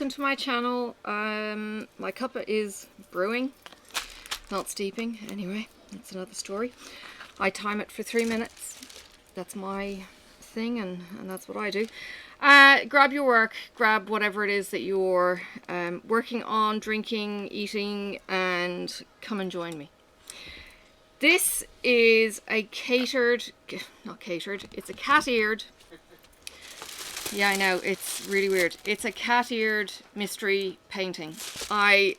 welcome to my channel. My cuppa is brewing, not steeping. Anyway, that's another story. I time it for 3 minutes. That's my thing, and that's what I do. Grab your work, grab whatever it is that you're working on, drinking, eating, and come and join me. This is a catered, not catered, it's a cat-eared. Yeah, I know, it's really weird. It's a cat-eared mystery painting. I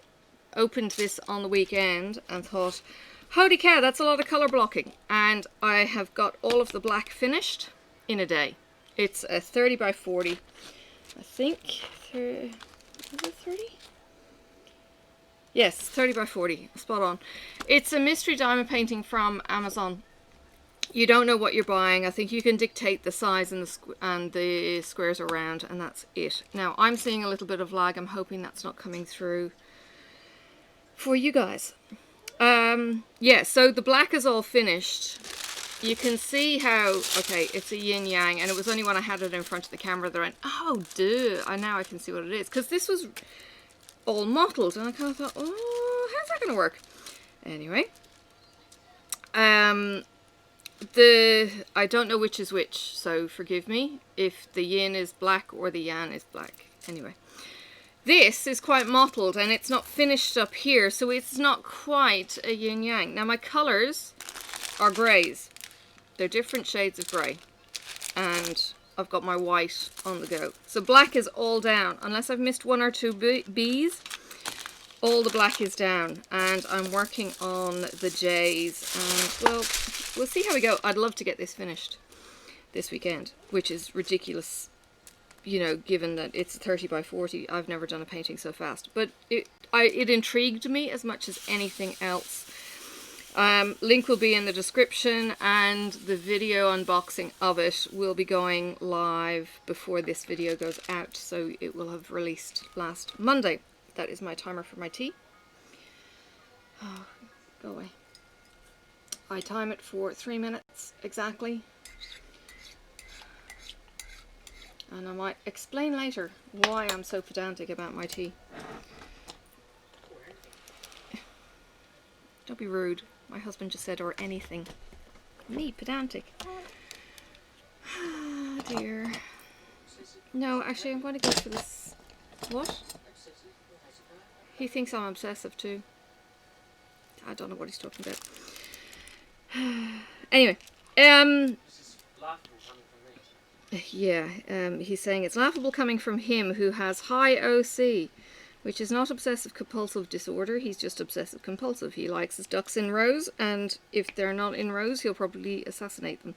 opened this on the weekend and thought, holy cow, that's a lot of colour blocking. And I have got all of the black finished in a day. It's a 30 by 40, I think. Is it 30? Yes, 30 by 40, spot on. It's a mystery diamond painting from Amazon. You don't know what you're buying. I think you can dictate the size and the squares around, and that's it. Now, I'm seeing a little bit of lag. I'm hoping that's not coming through for you guys. Yeah, so the black is all finished. You can see how, okay, it's a yin-yang, and it was only when I had it in front of the camera that I went, oh, duh, now I can see what it is. Because this was all mottled, and I kind of thought, oh, how's that going to work? Anyway. I don't know which is which, so forgive me if the yin is black or the yang is black. Anyway, this is quite mottled and it's not finished up here, so it's not quite a yin yang. Now my colours are greys. They're different shades of grey, and I've got my white on the go. So black is all down, unless I've missed one or two B's. All the black is down, and I'm working on the J's, and well, we'll see how we go. I'd love to get this finished this weekend, which is ridiculous, you know, given that it's 30 by 40. I've never done a painting so fast, but it intrigued me as much as anything else. Link will be in the description, and the video unboxing of it will be going live before this video goes out, so it will have released last Monday. That is my timer for my tea. Oh, go away. I time it for 3 minutes exactly. And I might explain later why I'm so pedantic about my tea. Don't be rude. My husband just said, or anything. Me, pedantic. Ah, dear. No, actually I'm going to go for this. What? He thinks I'm obsessive too. I don't know what he's talking about. Anyway, yeah, he's saying it's laughable coming from him who has high OC, which is not obsessive compulsive disorder. He's just obsessive compulsive. He likes his ducks in rows, and if they're not in rows, he'll probably assassinate them.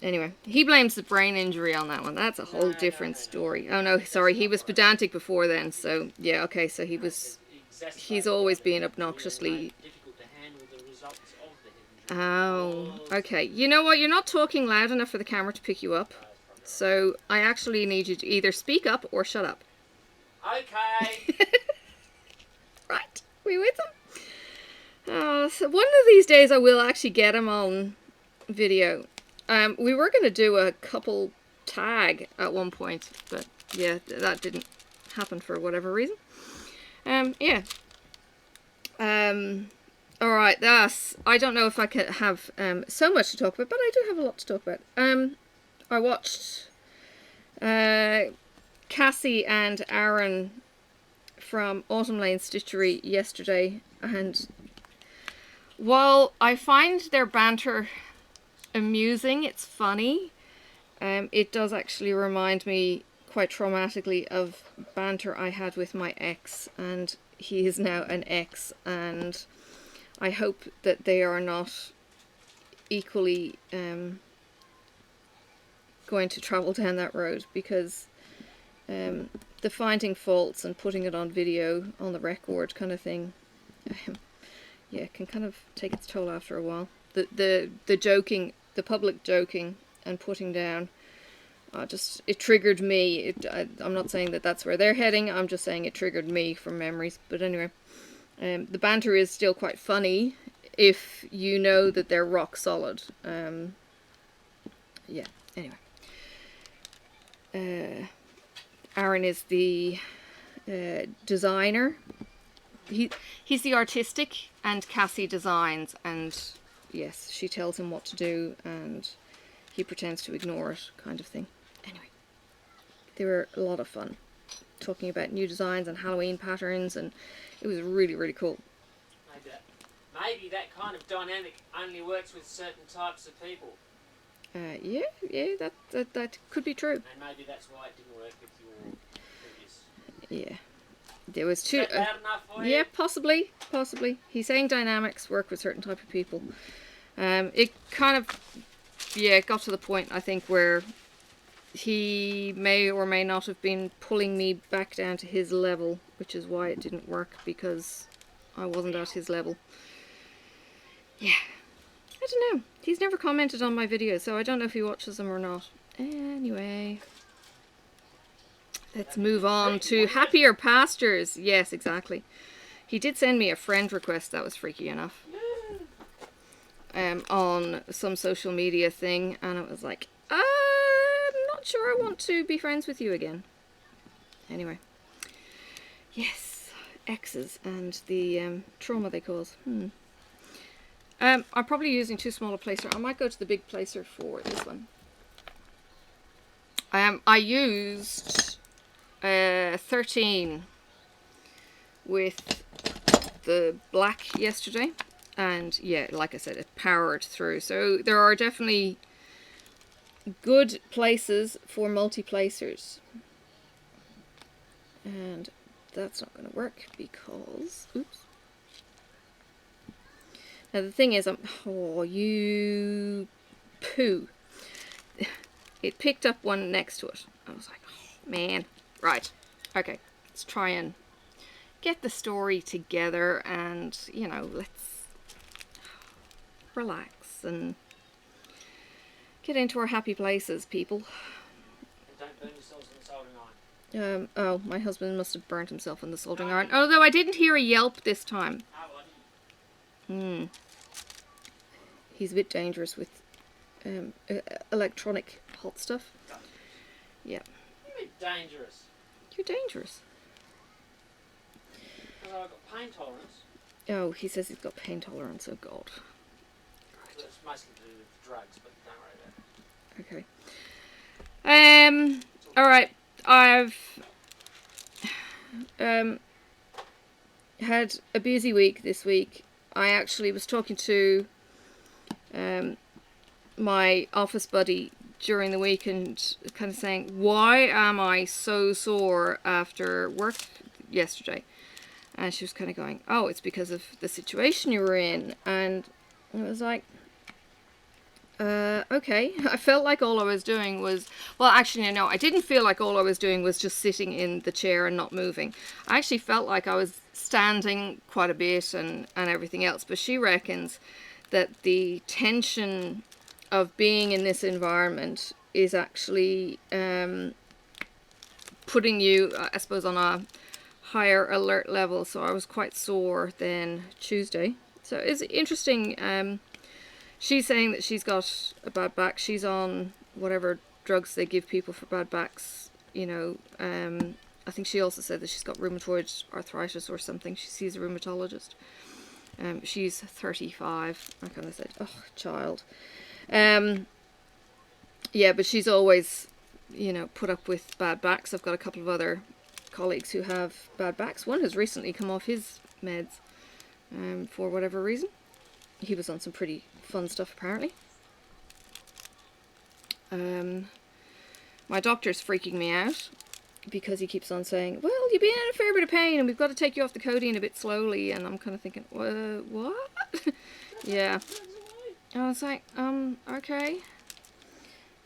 Anyway, he blames the brain injury on that one. That's a whole different story. Oh no, sorry, he was pedantic before then, so yeah, okay, so he's always been obnoxiously... Oh, okay. You know what, you're not talking loud enough for the camera to pick you up, so I actually need you to either speak up or shut up. Okay. Right, we with him? Oh, so one of these days I will actually get him on video. We were going to do a couple tag at one point, but yeah, that didn't happen for whatever reason. Yeah. Alright, I don't know if I can have so much to talk about, but I do have a lot to talk about. I watched Cassie and Aaron from Autumn Lane Stitchery yesterday, and while I find their banter amusing, it's funny, it does actually remind me quite traumatically of banter I had with my ex, and he is now an ex, and I hope that they are not equally going to travel down that road, because the finding faults and putting it on video, on the record kind of thing, yeah, it can kind of take its toll after a while. The joking, the public joking and putting down, it triggered me. I'm not saying that that's where they're heading, I'm just saying it triggered me from memories. But anyway, the banter is still quite funny if you know that they're rock solid. Yeah, anyway. Aaron is the designer. He's the artistic, and Cassie designs, and yes, she tells him what to do and he pretends to ignore it, kind of thing. Anyway, they were a lot of fun talking about new designs and Halloween patterns, and it was really, really cool. Maybe that kind of dynamic only works with certain types of people. Yeah, that could be true. And maybe that's why it didn't work with your previous. Yeah. There was two. Is that bad enough for you? Yeah, possibly. He's saying dynamics work with certain type of people. It kind of, it got to the point, I think, where he may or may not have been pulling me back down to his level, which is why it didn't work, because I wasn't at his level. Yeah. I don't know. He's never commented on my videos, so I don't know if he watches them or not. Anyway. Let's move on to happier pastures. Yes, exactly. He did send me a friend request. That was freaky enough. On some social media thing, and it was like, I'm not sure I want to be friends with you again. Anyway. Yes. Exes and the trauma they cause. I'm probably using too small a placer. I might go to the big placer for this one. I used 13 with the black yesterday, and yeah, like I said, it powered through. So there are definitely good places for multi-placers, and that's not going to work because, oops. Now the thing is, you poo. It picked up one next to it. I was like, oh, man. Right. Okay. Let's try and get the story together and, you know, let's relax and get into our happy places, people. And don't burn yourselves on the soldering iron. Oh, my husband must have burnt himself on the soldering iron. Although I didn't hear a yelp this time. He's a bit dangerous with electronic hot stuff. Yeah. You're dangerous. You're dangerous. I've got pain tolerance. Oh, he says he's got pain tolerance. Oh, God. Right. It's mostly to do with drugs, but don't worry about it. Okay. Alright. I've had a busy week this week. I actually was talking to my office buddy during the week and kind of saying, why am I so sore after work yesterday? And she was kind of going, oh, it's because of the situation you were in. And I was like, okay. I felt like all I was doing was, well, actually, no, I didn't feel like all I was doing was just sitting in the chair and not moving. I actually felt like I was standing quite a bit and everything else. But she reckons that the tension of being in this environment is actually putting you, I suppose, on a higher alert level. So I was quite sore then Tuesday. So it's interesting. She's saying that she's got a bad back. She's on whatever drugs they give people for bad backs. You know, I think she also said that she's got rheumatoid arthritis or something. She sees a rheumatologist. She's 35. I kind of said, oh, child. Yeah, but she's always, you know, put up with bad backs. I've got a couple of other colleagues who have bad backs. One has recently come off his meds for whatever reason. He was on some pretty fun stuff, apparently. My doctor's freaking me out because he keeps on saying, well, you've been in a fair bit of pain and we've got to take you off the codeine a bit slowly. And I'm kind of thinking, what? Yeah. I was like, okay.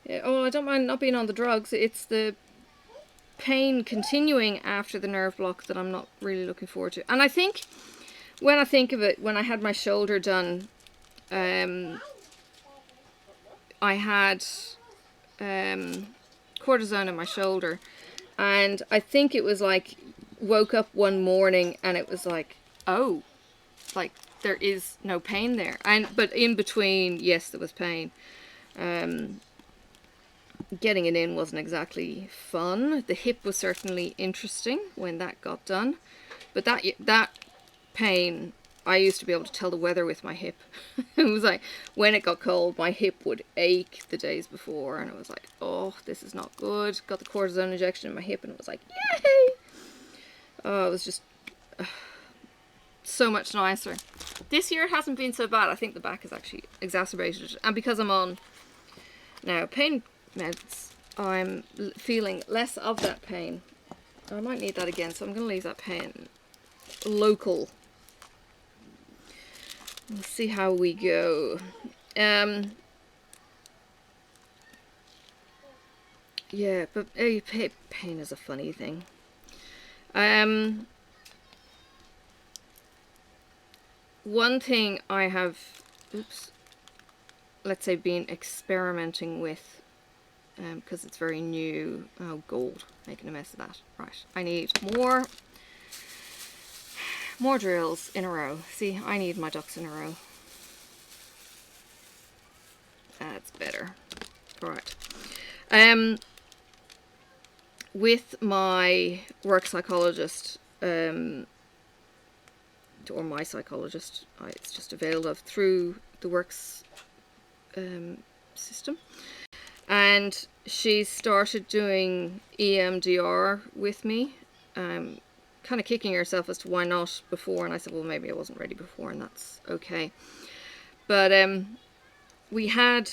Yeah, well, I don't mind not being on the drugs. It's the pain continuing after the nerve block that I'm not really looking forward to. And I think, when I think of it, when I had my shoulder done, I had cortisone in my shoulder. And I think it was like, woke up one morning and it was like, oh, like there is no pain there. But in between, yes, there was pain. getting it in wasn't exactly fun. The hip was certainly interesting when that got done, but that pain, I used to be able to tell the weather with my hip. It was like when it got cold, my hip would ache the days before, and it was like, oh, this is not good. Got the cortisone injection in my hip, and it was like, yay! Oh, it was just so much nicer. This year it hasn't been so bad. I think the back is actually exacerbated, and because I'm on now pain meds, I'm feeling less of that pain. I might need that again, so I'm going to leave that pain local. Let's see how we go. Yeah, but pain is a funny thing. One thing I have, let's say, been experimenting with, because it's very new. Oh, gold, making a mess of that. Right, I need more drills in a row. See, I need my ducks in a row. That's better. Alright. With my work psychologist, or my psychologist, it's just availed of through the works system, and she started doing EMDR with me, kind of kicking herself as to why not before, and I said, well, maybe I wasn't ready before, and that's okay. But we had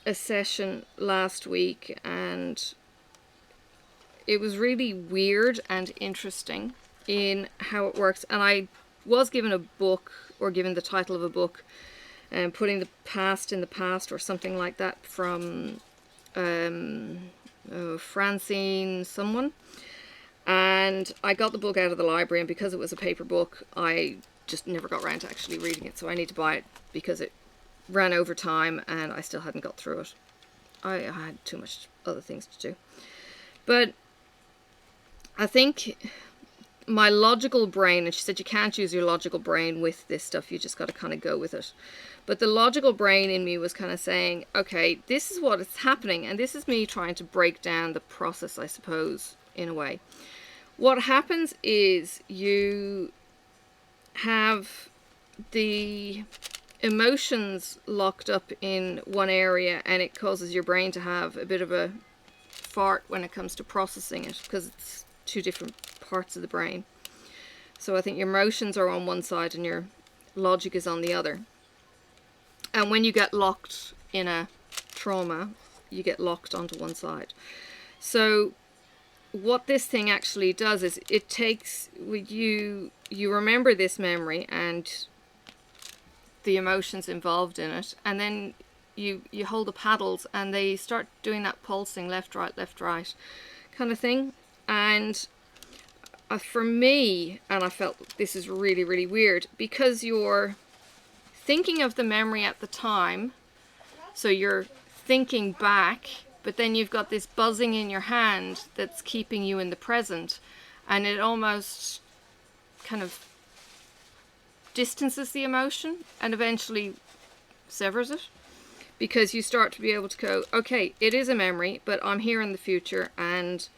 a session last week, and it was really weird and interesting in how it works. And I was given a book, or given the title of a book, Putting the Past in the Past, or something like that, from Francine someone. And I got the book out of the library, and because it was a paper book, I just never got around to actually reading it. So I need to buy it because it ran over time and I still hadn't got through it. I had too much other things to do. But I think my logical brain, and she said you can't use your logical brain with this stuff, you just got to kind of go with it. But the logical brain in me was kind of saying, okay, this is what is happening, and this is me trying to break down the process, I suppose, in a way. What happens is you have the emotions locked up in one area, and it causes your brain to have a bit of a fart when it comes to processing it, because it's two different parts of the brain. So I think your emotions are on one side and your logic is on the other. And when you get locked in a trauma, you get locked onto one side. So what this thing actually does is it takes you remember this memory and the emotions involved in it, and then you hold the paddles and they start doing that pulsing left right kind of thing. And for me, and I felt this is really, really weird, because you're thinking of the memory at the time, so you're thinking back, but then you've got this buzzing in your hand that's keeping you in the present, and it almost kind of distances the emotion and eventually severs it, because you start to be able to go, okay, it is a memory, but I'm here in the future, and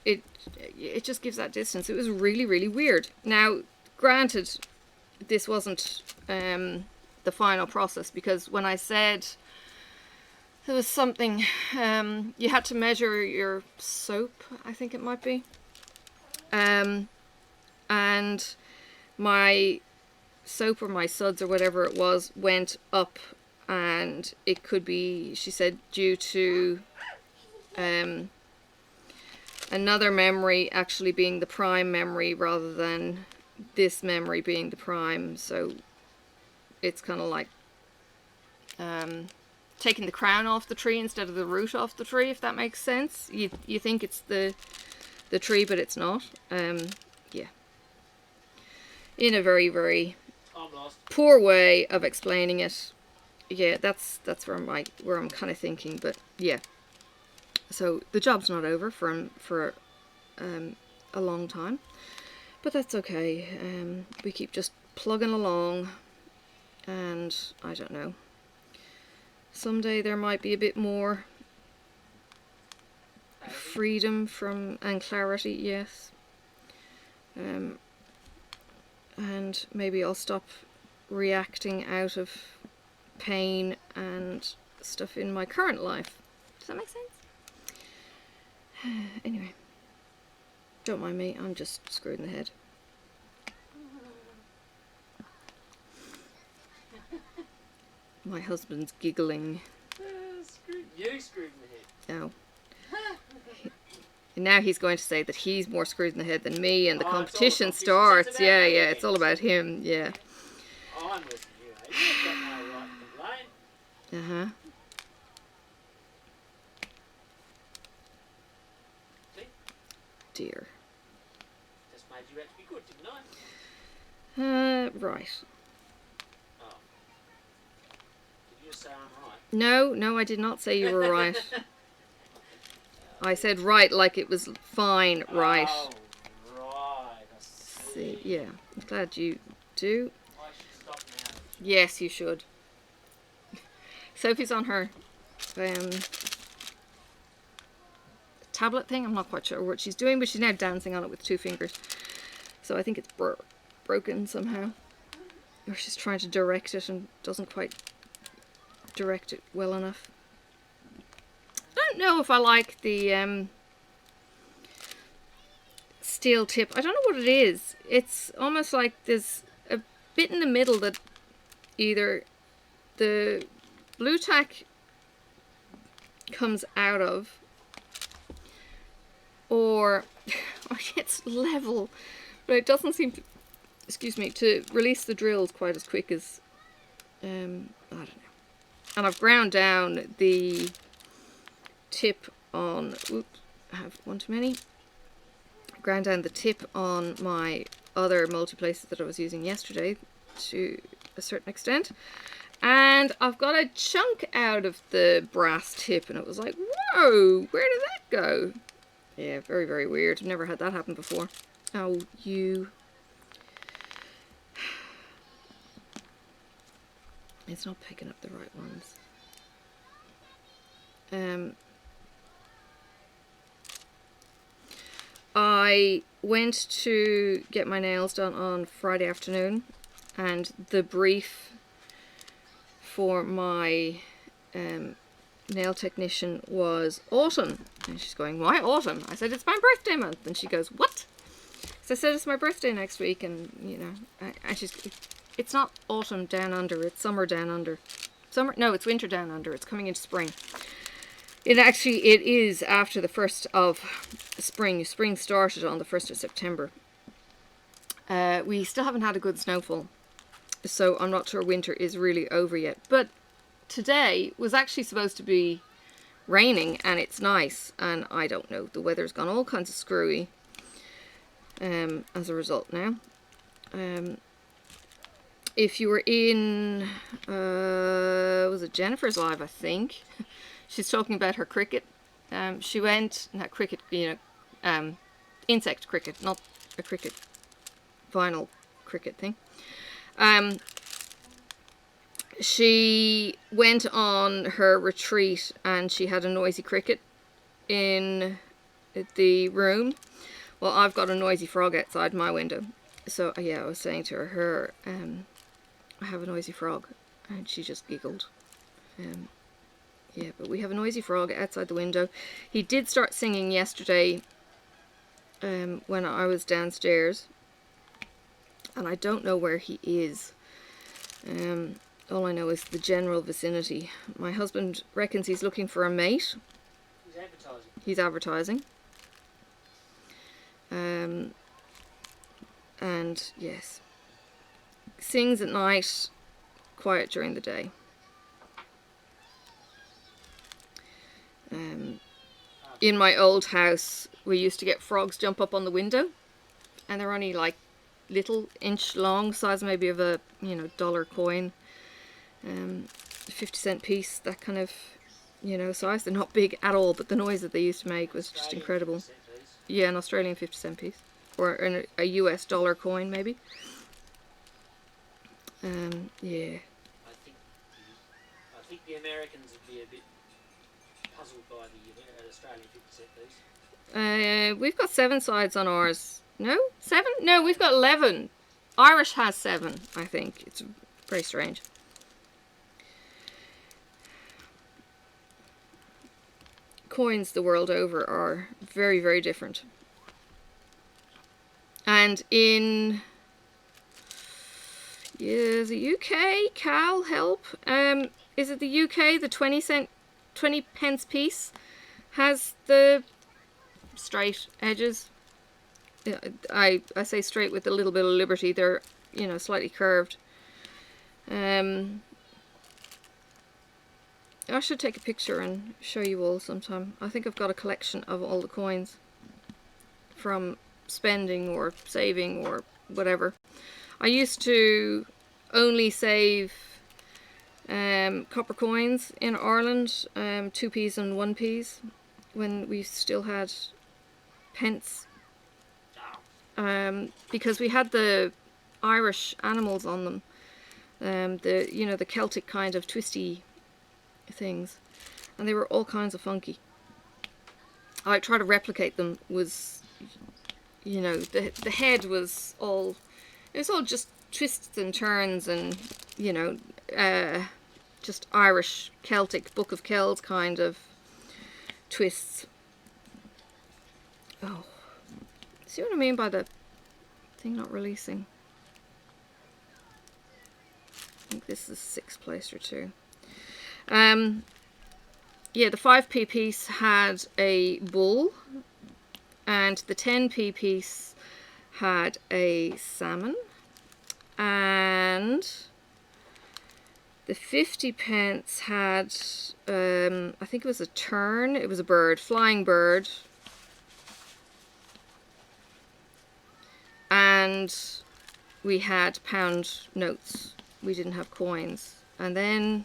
it just gives that distance. It was really, really weird. Now, granted, this wasn't the final process, because when I said there was something, you had to measure your soap, I think it might be, and my soap or my suds or whatever it was went up, and it could be, she said, due to another memory actually being the prime memory rather than this memory being the prime. So it's kind of like taking the crown off the tree instead of the root off the tree, if that makes sense. You think it's the tree, but it's not. Yeah, in a very, very poor way of explaining it. Yeah, that's where I'm kind of thinking. But yeah, so the job's not over for a long time, but that's okay. We keep just plugging along, and I don't know. Someday there might be a bit more freedom from and clarity, yes. And maybe I'll stop reacting out of pain and stuff in my current life. Does that make sense? Anyway, don't mind me, I'm just screwed in the head. My husband's giggling. You screwed in the head. No. Now he's going to say that he's more screwed in the head than me, and the competition starts. Yeah, it's all about him. Yeah. Oh, I'm listening to you. You've got no right to complain. See? Dear. Just made you out to be good, didn't I? Right. Oh. Did you just say I'm right? No, I did not say you were right. I said right like it was fine, right. Oh, right. I see. Yeah, I'm glad you do. I should stop now. Yes, you should. Sophie's on her tablet thing. I'm not quite sure what she's doing, but she's now dancing on it with 2 fingers. So I think it's broken somehow. Or she's trying to direct it and doesn't quite direct it well enough. I don't know if I like the steel tip. I don't know what it is. It's almost like there's a bit in the middle that either the blue tack comes out of, or it's level, but it doesn't seem to, excuse me, to release the drills quite as quick as, I don't know. And I've ground down the tip on, oops, I have one too many. Ground down the tip on my other multi-places that I was using yesterday to a certain extent. And I've got a chunk out of the brass tip, and it was like, whoa, where did that go? Yeah, very, very weird. I've never had that happen before. Oh, you. It's not picking up the right ones. I went to get my nails done on Friday afternoon, and the brief for my nail technician was autumn. And she's going, why autumn? I said, it's my birthday month. And she goes, what? So I said, it's my birthday next week, and you know, and she's, it's not autumn down under, it's summer down under. Summer? No, it's winter down under. It's coming into spring. It is after the 1st of spring. Spring started on the 1st of September. We still haven't had a good snowfall, so I'm not sure winter is really over yet. But today was actually supposed to be raining, and it's nice, and I don't know, the weather's gone all kinds of screwy as a result now. If you were in, was it Jennifer's live, I think? She's talking about her cricket. She went, not cricket, you know, insect cricket, not a cricket, vinyl cricket thing. She went on her retreat, and she had a noisy cricket in the room. Well, I've got a noisy frog outside my window. So, yeah, I was saying to her, I have a noisy frog, and she just giggled. Yeah, but we have a noisy frog outside the window. He did start singing yesterday when I was downstairs, and I don't know where he is. All I know is the general vicinity. My husband reckons he's looking for a mate. He's advertising. He's advertising. And yes, sings at night, quiet during the day. In my old house, we used to get frogs jump up on the window, and they're only like little inch long, size maybe of a, you know, dollar coin, 50-cent piece, that kind of, you know, size. They're not big at all, but the noise that they used to make was just incredible. Yeah, an Australian 50-cent piece, or a US dollar coin maybe. Yeah. I think think the Americans would be a bit puzzled by the Australian 50 cent piece. We've got 7 sides on ours. No? 7? No, we've got 11. Irish has 7, I think. It's very strange. Coins the world over are very, very different. And in the UK, Cal, help. Is it the UK, the 20 pence piece has the straight edges? I say straight with a little bit of liberty. They're, you know, slightly curved. I should take a picture and show you all sometime. I think I've got a collection of all the coins from spending or saving or whatever. I used to only save copper coins in Ireland, 2p's and 1p's, when we still had pence. Because we had the Irish animals on them, the Celtic kind of twisty things, and they were all kinds of funky. I tried to replicate them. Was, you know, the head was all, it was all just twists and turns and, you know, just Irish Celtic Book of Kells kind of twists. Oh, see what I mean by the thing not releasing? I think this is 6th place or 2. Yeah, the 5p piece had a bull, and the 10p piece had a salmon, and the 50 pence had, I think it was a tern, it was a bird, flying bird, and we had pound notes. We didn't have coins. And then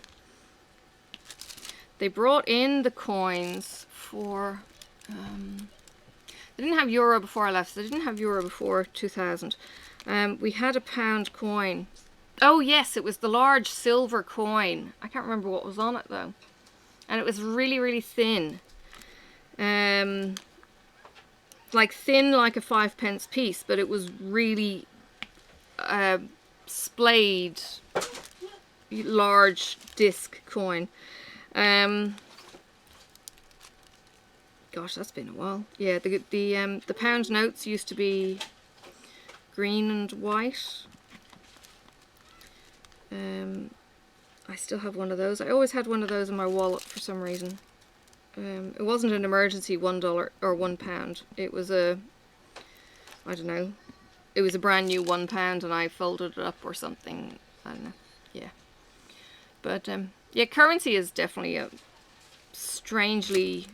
they brought in the coins for, they didn't have euro before I left, so they didn't have euro before 2000. We had a pound coin. Oh yes, it was the large silver coin. I can't remember what was on it though. And it was really, really thin. Like thin like a 5 pence piece, but it was really splayed, large disc coin. Gosh, that's been a while. Yeah, the pound notes used to be green and white. I still have one of those. I always had one of those in my wallet for some reason. It wasn't an emergency $1 or £1. It was a, I don't know, it was a brand new £1 and I folded it up or something. I don't know. Yeah. But yeah, currency is definitely a strangely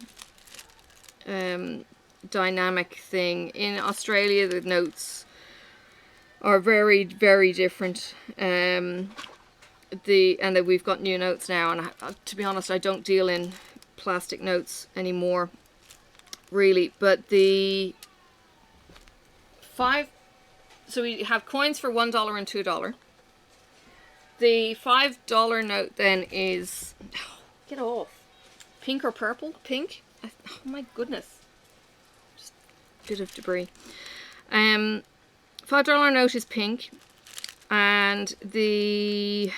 dynamic thing. In Australia, the notes are very, very different. And that we've got new notes now, and to be honest, I don't deal in plastic notes anymore, really. But the so we have coins for $1 and $2. The $5 note then is, get off, pink or purple? Pink? Oh my goodness, just a bit of debris. $5 note is pink, and the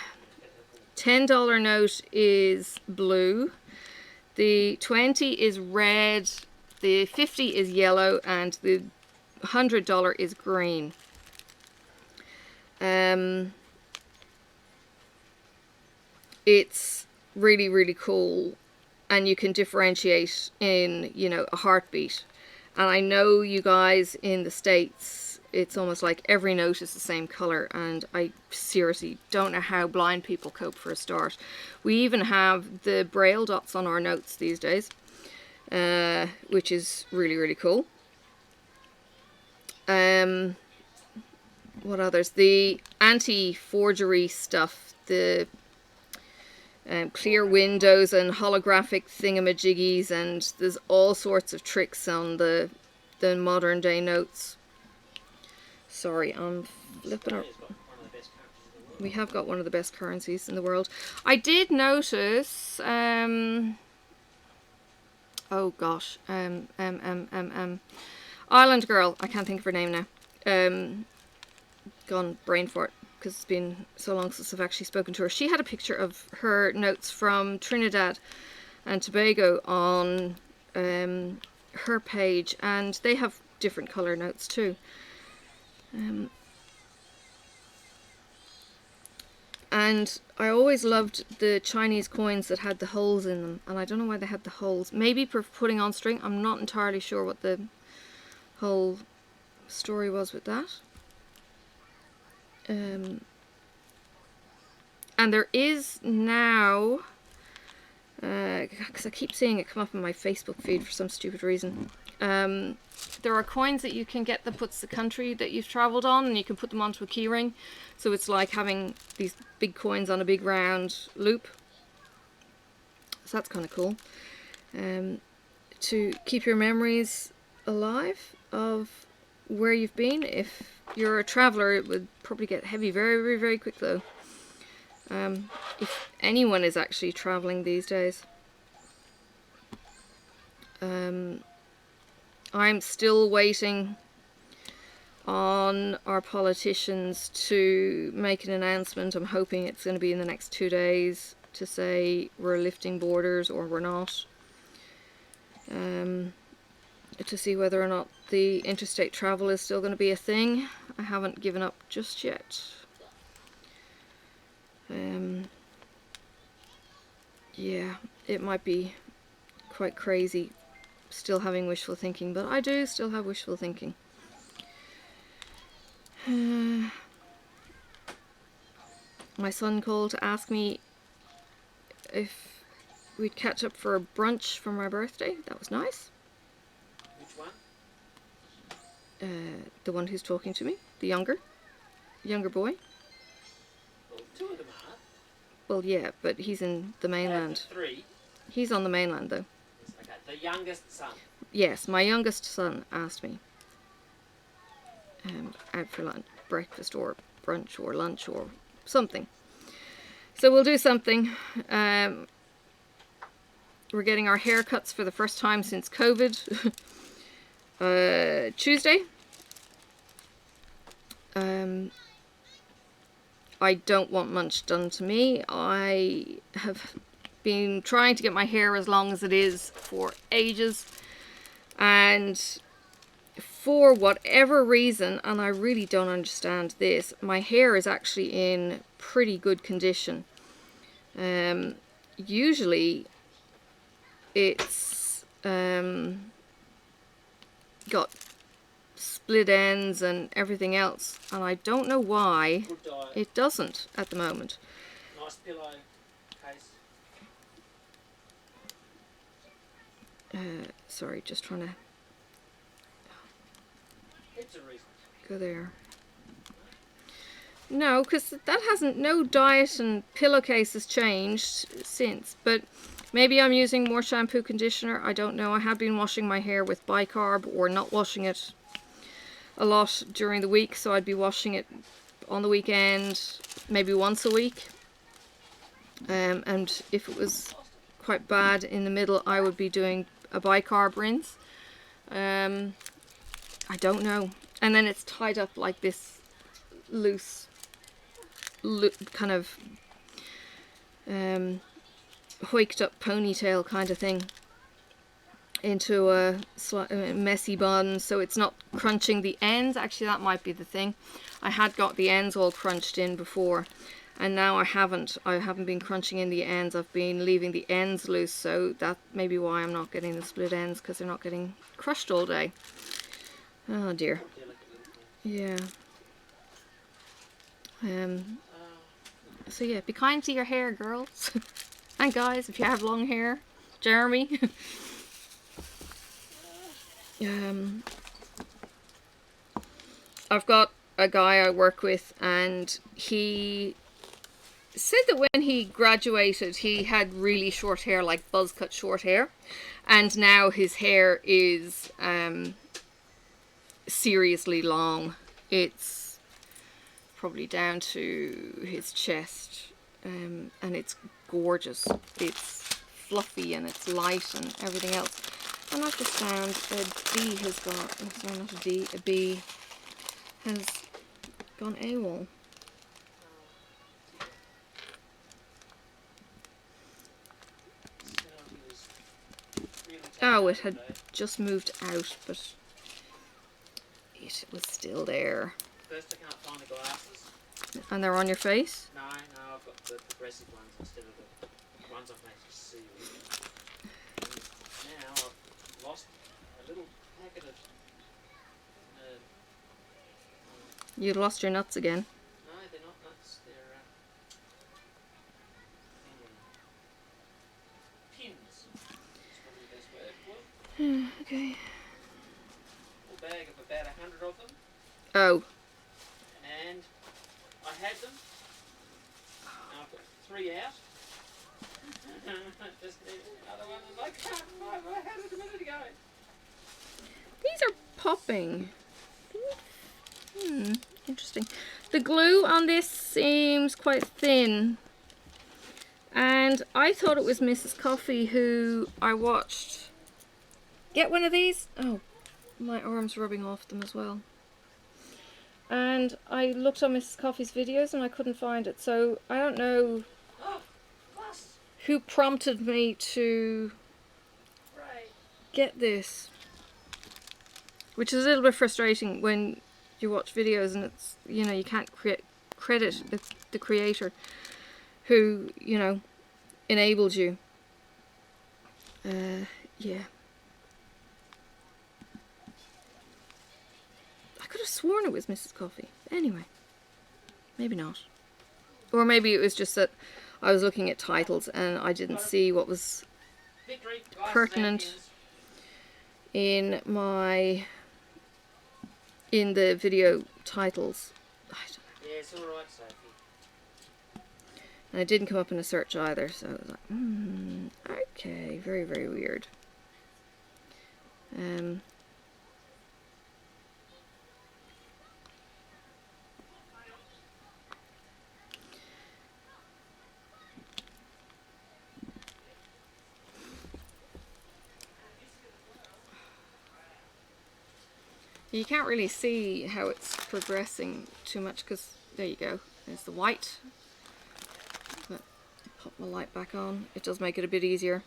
$10 note is blue, the 20 is red, the 50 is yellow, and the $100 is green. It's really, really cool, and you can differentiate in, you know, a heartbeat. And I know you guys in the States, it's almost like every note is the same color, and I seriously don't know how blind people cope for a start. We even have the braille dots on our notes these days, which is really, really cool. What others? The anti-forgery stuff, the clear windows and holographic thingamajiggies, and there's all sorts of tricks on the modern day notes. Sorry, I'm flipping up. We have got one of the best currencies in the world. I did notice, oh gosh, Island Girl, I can't think of her name now. Gone brain fart, because it's been so long since I've actually spoken to her. She had a picture of her notes from Trinidad and Tobago on her page, and they have different color notes too. And I always loved the Chinese coins that had the holes in them, and I don't know why they had the holes. Maybe for putting on string. I'm not entirely sure what the whole story was with that. And there is now, because I keep seeing it come up on my Facebook feed for some stupid reason, there are coins that you can get that puts the country that you've travelled on, and you can put them onto a keyring. So it's like having these big coins on a big round loop. So that's kind of cool. To keep your memories alive of where you've been. If you're a traveller, it would probably get heavy very, very, very quick though. If anyone is actually travelling these days. I'm still waiting on our politicians to make an announcement. I'm hoping it's going to be in the next 2 days to say we're lifting borders or we're not. To see whether or not the interstate travel is still going to be a thing. I haven't given up just yet. Yeah, it might be quite crazy still having wishful thinking, but I do still have wishful thinking. My son called to ask me if we'd catch up for a brunch for my birthday. That was nice. Which one? The one who's talking to me, the younger boy. Well, 2 of them are. Well, yeah, but he's in the mainland. 3. He's on the mainland though. Okay, the youngest son. Yes, my youngest son asked me out for lunch, breakfast or brunch or lunch or something. So we'll do something. We're getting our haircuts for the first time since COVID. Tuesday. I don't want much done to me. I have been trying to get my hair as long as it is for ages, and for whatever reason, and I really don't understand this, my hair is actually in pretty good condition. Usually it's got split ends and everything else, and I don't know why it doesn't at the moment. Nice pillow case. Sorry, just trying to It's a reason. go there. No, because that hasn't, no diet and pillowcase has changed since, but maybe I'm using more shampoo conditioner, I don't know. I have been washing my hair with bicarb or not washing it a lot during the week, so I'd be washing it on the weekend maybe once a week, and if it was quite bad in the middle I would be doing a bicarb rinse. I don't know. And then it's tied up like this loose kind of hoiked up ponytail kind of thing into a messy bun, so it's not crunching the ends. Actually, that might be the thing. I had got the ends all crunched in before, and now I haven't been crunching in the ends. I've been leaving the ends loose, so that may be why I'm not getting the split ends, because they're not getting crushed all day. Oh dear. Yeah. So yeah, be kind to your hair, girls. And guys, if you have long hair. Jeremy. I've got a guy I work with, and he said that when he graduated he had really short hair, like buzz cut short hair, and now his hair is seriously long. It's probably down to his chest, and it's gorgeous. It's fluffy and it's light and everything else. And I've just found a D has gone, oh, sorry, not a D, a B has gone AWOL. Oh, it had just moved out, but it was still there. First, I can't find the glasses. And they're on your face? No, I've got the progressive ones instead of the ones I can actually see with. Now I've lost a little packet of. You lost your nuts again. No, they're not nuts. They're pins. That's probably the best word for it. Okay. A bag of about 100 of them. Oh. And I had them. Now I've got 3 out. Just need another one. I can't find what I had it a minute ago. These are popping. Interesting. The glue on this seems quite thin. And I thought it was Mrs. Coffee who I watched get one of these. Oh, my arm's rubbing off them as well. And I looked on Mrs. Coffee's videos and I couldn't find it. So I don't know who prompted me to get this. Which is a little bit frustrating when you watch videos and it's, you know, you can't credit the creator who, you know, enabled you. Yeah. I could have sworn it was Mrs. Coffee. Anyway, maybe not. Or maybe it was just that I was looking at titles and I didn't see what was pertinent in the video titles. I don't know. Yeah, it's alright, Sophie. And it didn't come up in a search either, so I was like, okay, very, very weird. You can't really see how it's progressing too much because there you go, there's the white. But pop my light back on, it does make it a bit easier.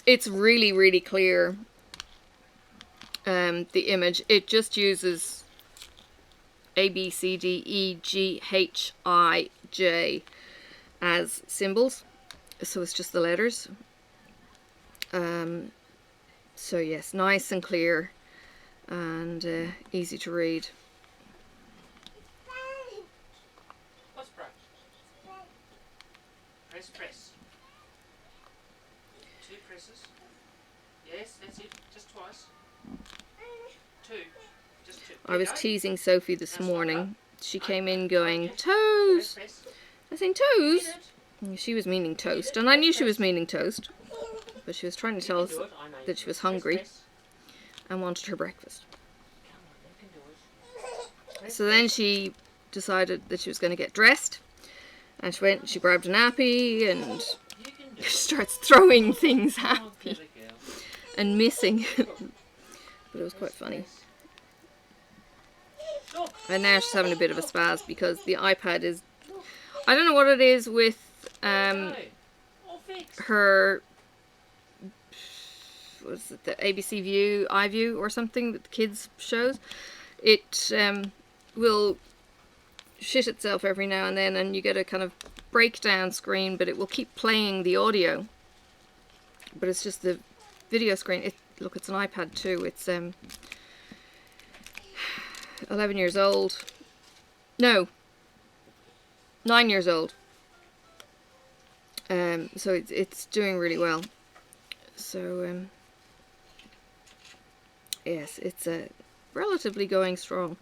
It's really, really clear, the image. It just uses A, B, C, D, E, G, H, I, J as symbols, so it's just the letters. So yes, nice and clear and easy to read. What's press? Press. 2 presses. Yes, that's it. Just twice. 2. Just 2. I was teasing Sophie this morning. She came in going, toes! I said, toes? And she was meaning toast, and I knew she was meaning toast. But she was trying to tell us that she was hungry and wanted her breakfast. So then she decided that she was going to get dressed, and she went, she grabbed a nappy and she starts throwing things at me and missing. But it was quite funny. And now she's having a bit of a spaz because the iPad is, I don't know what it is with her, what is it, the ABC View, iView or something that the kids shows. It will shit itself every now and then and you get a kind of breakdown screen, but it will keep playing the audio. But it's just the video screen. Look, it's an iPad too. It's 11 years old. No, 9 years old. So it's doing really well. So yes, it's relatively going strong.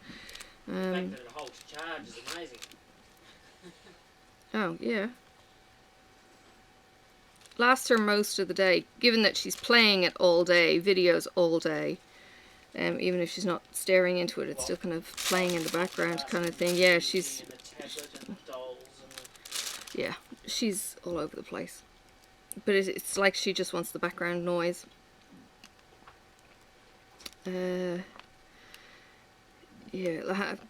The fact that it holds charge is amazing. Oh yeah. Lasts her most of the day, given that she's playing it all day, videos all day. Even if she's not staring into it, it's still kind of playing in the background kind of thing. Yeah, she's... Yeah, she's all over the place. But it's like she just wants the background noise. Yeah,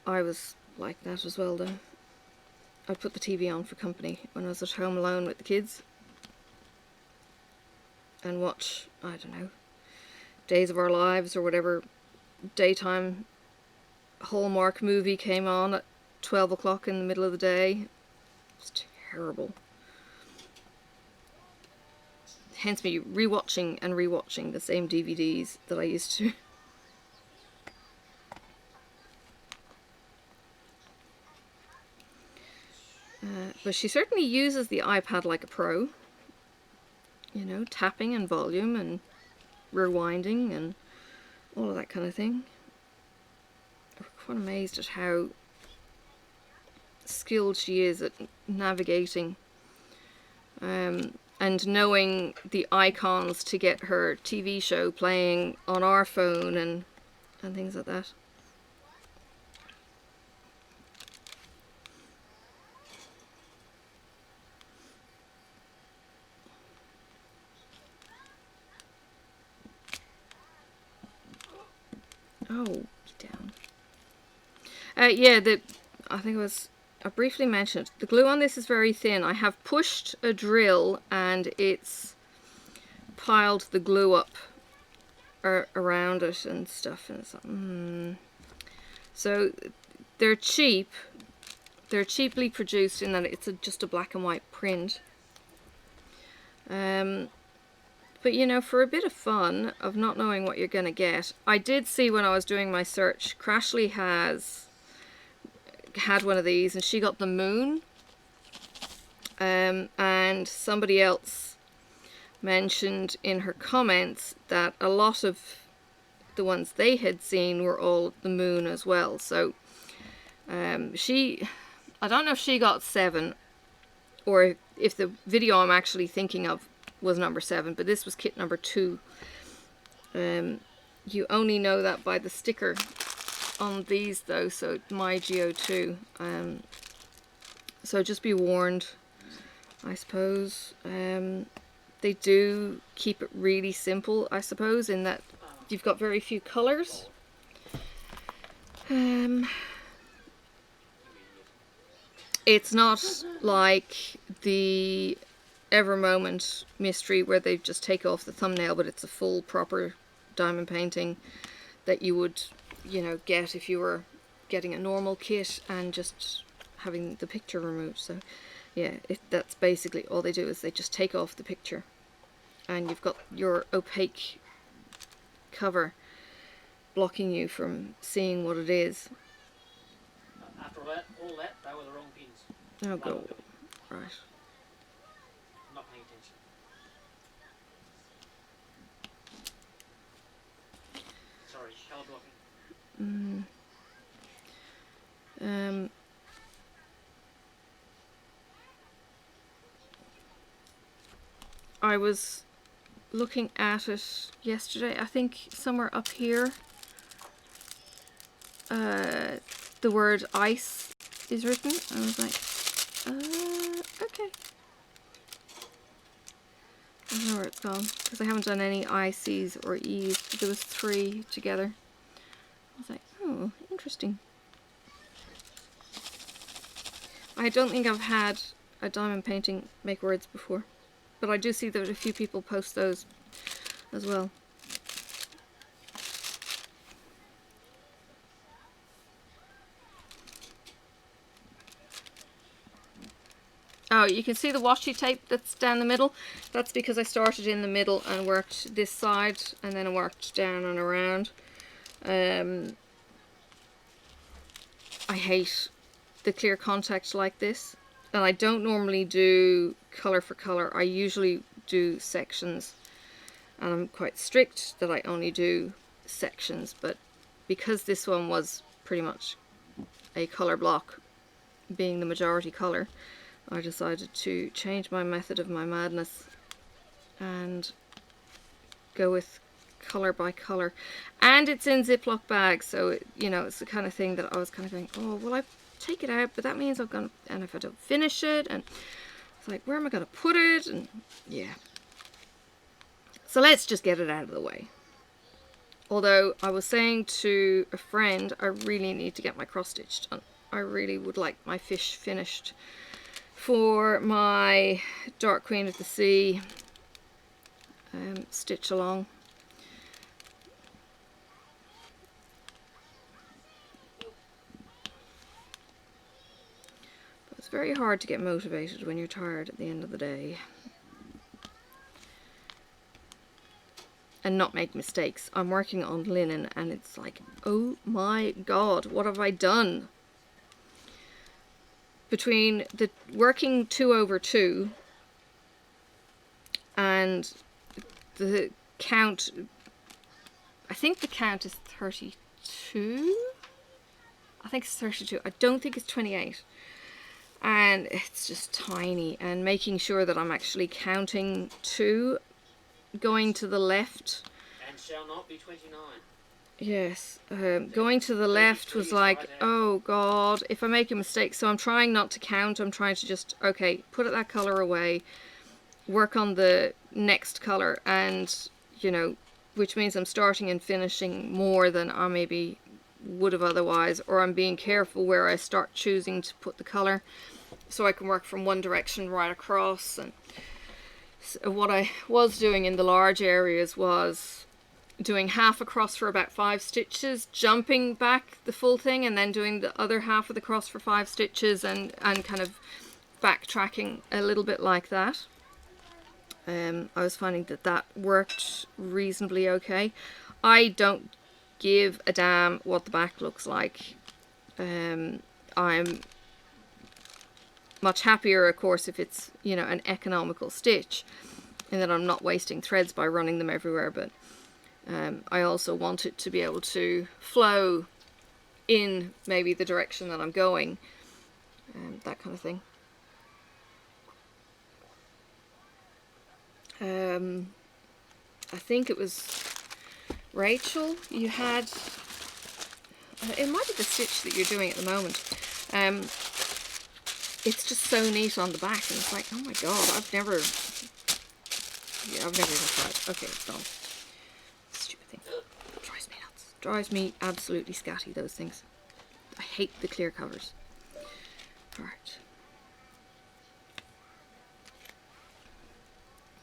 I was like that as well though. I'd put the TV on for company when I was at home alone with the kids. And watch, I don't know, Days of Our Lives or whatever daytime Hallmark movie came on at 12 o'clock in the middle of the day. It's terrible. Hence me rewatching and rewatching the same DVDs that I used to. But she certainly uses the iPad like a pro. You know, tapping and volume and rewinding and all of that kind of thing. I'm quite amazed at how skilled she is at navigating and knowing the icons to get her TV show playing on our phone and things like that. Oh, get down. Yeah, I think I briefly mentioned, the glue on this is very thin. I have pushed a drill and it's piled the glue up around it and stuff. And it's like, So they're cheap. They're cheaply produced in that it's just a black and white print. But you know, for a bit of fun of not knowing what you're going to get, I did see when I was doing my search, Crashly had one of these and she got the moon. And somebody else mentioned in her comments that a lot of the ones they had seen were all the moon as well. So I don't know if she got 7 or if the video I'm actually thinking of was number 7, but this was kit number 2. You only know that by the sticker on these though, so my GO2. So just be warned, I suppose. They do keep it really simple, I suppose, in that you've got very few colours. It's not like the Ever Moment mystery where they just take off the thumbnail, but it's a full proper diamond painting that you would, you know, get if you were getting a normal kit and just having the picture removed. So yeah, that's basically all they do, is they just take off the picture and you've got your opaque cover blocking you from seeing what it is. After all that, they were the wrong pins. Oh, go. Right. Not paying attention. Sorry, colour blocking. I was looking at it yesterday, I think somewhere up here. The word ice is written. I was like, okay. I don't know where it's gone, because I haven't done any ICs or E's. There was 3 together. I was like, oh, interesting. I don't think I've had a diamond painting make words before, but I do see that a few people post those as well. Oh, you can see the washi tape that's down the middle. That's because I started in the middle and worked this side and then I worked down and around. I hate the clear contact like this, and I don't normally do colour for colour. I usually do sections, and I'm quite strict that I only do sections, but because this one was pretty much a colour block, being the majority colour, I decided to change my method of my madness and go with color by color, and it's in Ziploc bags, so you know, it's the kind of thing that I was kind of going, oh well, I take it out, but that means I'm gonna, and if I don't finish it, and it's like, where am I gonna put it? And yeah, so let's just get it out of the way. Although I was saying to a friend, I really need to get my cross stitch done. I really would like my fish finished for my Dark Queen of the Sea stitch along. But it's very hard to get motivated when you're tired at the end of the day. And not make mistakes. I'm working on linen and it's like, oh my god, what have I done? Between the working 2/2 and the count, I think the count is 32. I think it's 32. I don't think it's 28. And it's just tiny, and making sure that I'm actually counting 2 going to the left. And shall not be 29. Yes, going to the left was like, oh god, if I make a mistake, so I'm trying not to count, I'm trying to just, okay, put that colour away, work on the next colour, and, you know, which means I'm starting and finishing more than I maybe would have otherwise, or I'm being careful where I start choosing to put the colour, so I can work from one direction right across. And so what I was doing in the large areas was doing half across for about 5 stitches, jumping back the full thing, and then doing the other half of the cross for 5 stitches, and kind of backtracking a little bit like that. I was finding that that worked reasonably okay. I don't give a damn what the back looks like. I'm much happier, of course, if it's, you know, an economical stitch, and that I'm not wasting threads by running them everywhere, but I also want it to be able to flow in maybe the direction that I'm going, that kind of thing. I think it was Rachel, you had, it might be the stitch that you're doing at the moment. It's just so neat on the back, and it's like, oh my god, I've never even tried. Okay, it's gone. Stupid thing. It drives me nuts. Drives me absolutely scatty, those things. I hate the clear covers. Alright.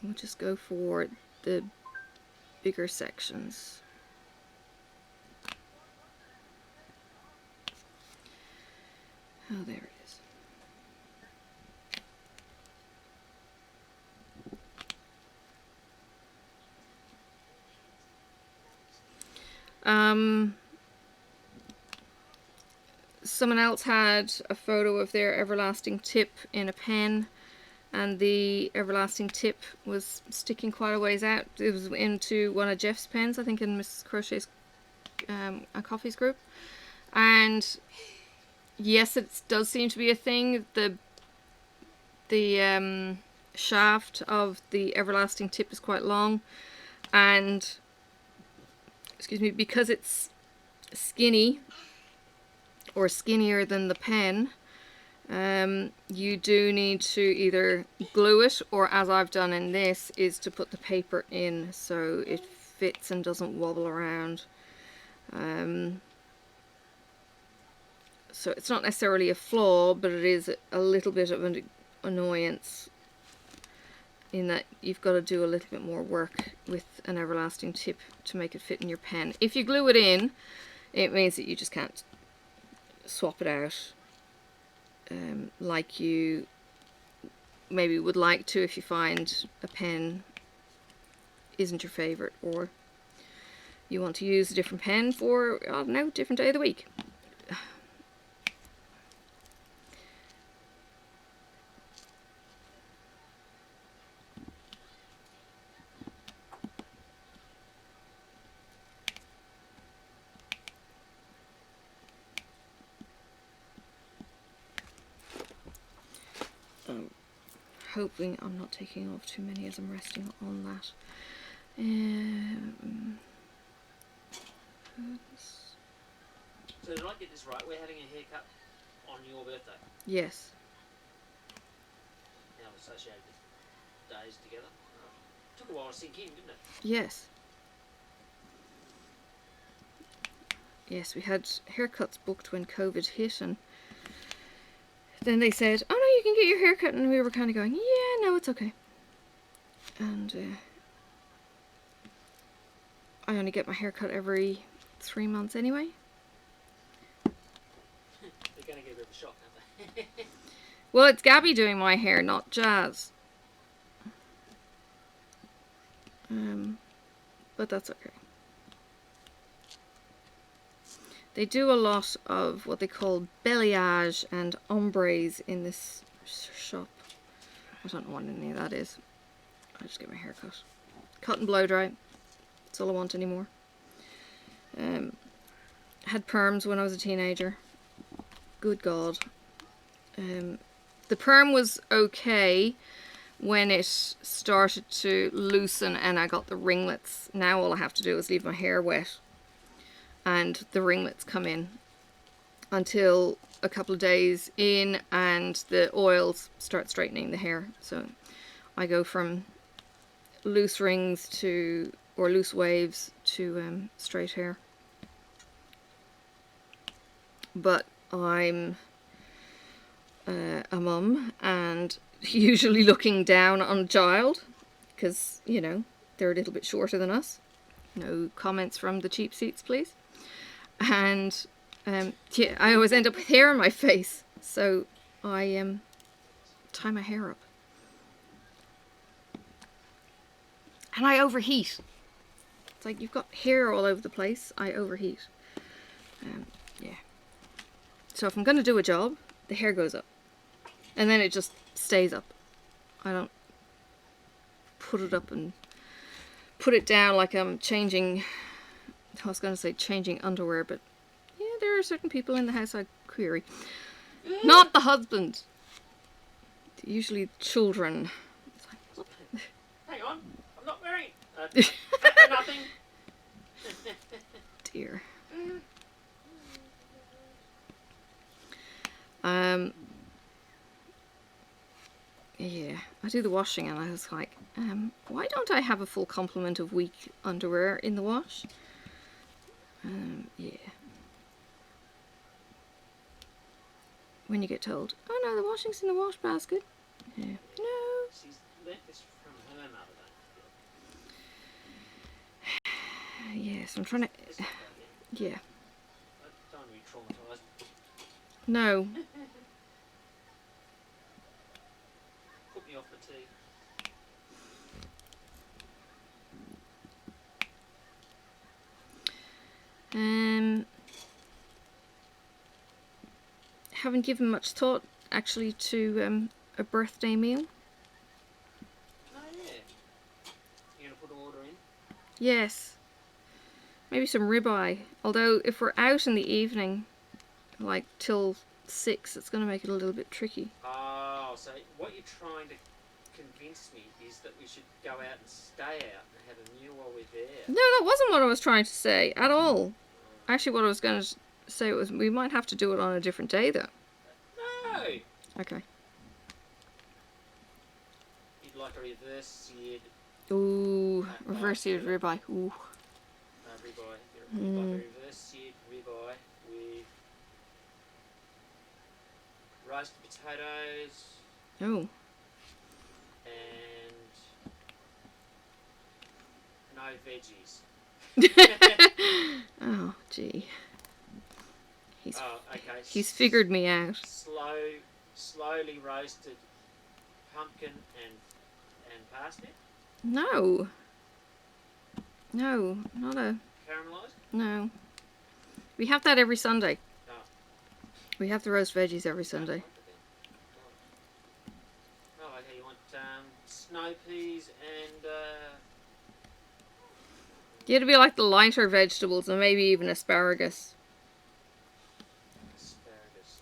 We'll just go for the bigger sections. Oh, there it is. Someone else had a photo of their everlasting tip in a pen, and the everlasting tip was sticking quite a ways out. It was into one of Jeff's pens, I think in Mrs. Crochet's Coffee's group. And yes, it does seem to be a thing. The shaft of the everlasting tip is quite long, and excuse me, because it's skinny or skinnier than the pen, you do need to either glue it, or as I've done in this, is to put the paper in so it fits and doesn't wobble around. So it's not necessarily a flaw, but it is a little bit of an annoyance in that you've got to do a little bit more work with an everlasting tip to make it fit in your pen. If you glue it in, it means that you just can't swap it out like you maybe would like to if you find a pen isn't your favorite, or you want to use a different pen for, I don't know, different day of the week. Hoping I'm not taking off too many as I'm resting on that. So did I get this right? We're having a haircut on your birthday. Yes. Now we're associated days together. Took a while to sink in, didn't it? Yes. Yes, we had haircuts booked when COVID hit, and then they said, oh no, you can get your haircut, and we were kind of going, yeah, no, it's okay. And I only get my haircut every 3 months anyway. They're going to get a bit of a shock, aren't they? Well, it's Gabby doing my hair, not Jazz. But that's okay. They do a lot of what they call balayage and ombres in this shop. I don't know what any of that is. I just get my hair cut. Cut and blow dry. That's all I want anymore. Had perms when I was a teenager. Good God. The perm was okay when it started to loosen and I got the ringlets. Now all I have to do is leave my hair wet and the ringlets come in until a couple of days in and the oils start straightening the hair. So I go from loose rings to, or loose waves to straight hair. But I'm a mum and usually looking down on a child because, you know, they're a little bit shorter than us. No comments from the cheap seats, please. And yeah, I always end up with hair on my face, so I tie my hair up. And I overheat. It's like you've got hair all over the place. I overheat. Yeah. So if I'm going to do a job, the hair goes up. And then it just stays up. I don't put it up and put it down like I'm changing... I was going to say changing underwear, but yeah, there are certain people in the house I query. Not the husband. Usually children. It's like, what? Hang on, I'm not wearing nothing. Dear. Yeah, I do the washing and I was like, why don't I have a full complement of week underwear in the wash? Yeah. When you get told, oh no, the washing's in the wash basket. Yeah. No. She's learnt this from her mother, don't you? Yes, I'm trying to... It's not bad, Yeah. I don't want to be traumatised. No. Put me off the tea. Haven't given much thought actually to a birthday meal. Oh yeah. You're going to put an order in? Yes. Maybe some ribeye. Although if we're out in the evening, like till 6, it's going to make it a little bit tricky. Oh, so what you're trying to convince me is that we should go out and stay out and have a meal while we're there. No, that wasn't what I was trying to say at all. Actually, what I was going to say was we might have to do it on a different day, though. No! Okay. You'd like a reverse seared Ooh, reverse seared ribeye. Ooh. ribeye. You'd like a reverse seared ribeye with roasted potatoes Oh. and no veggies. Oh, gee. Oh, okay. He's figured me out. Slowly roasted pumpkin and parsnip. No. No, not a... Caramelised? No. We have that every Sunday. No. We have the roast veggies every Sunday. Oh, okay. You want snow peas and... Yeah, it'd be like the lighter vegetables and maybe even asparagus. asparagus.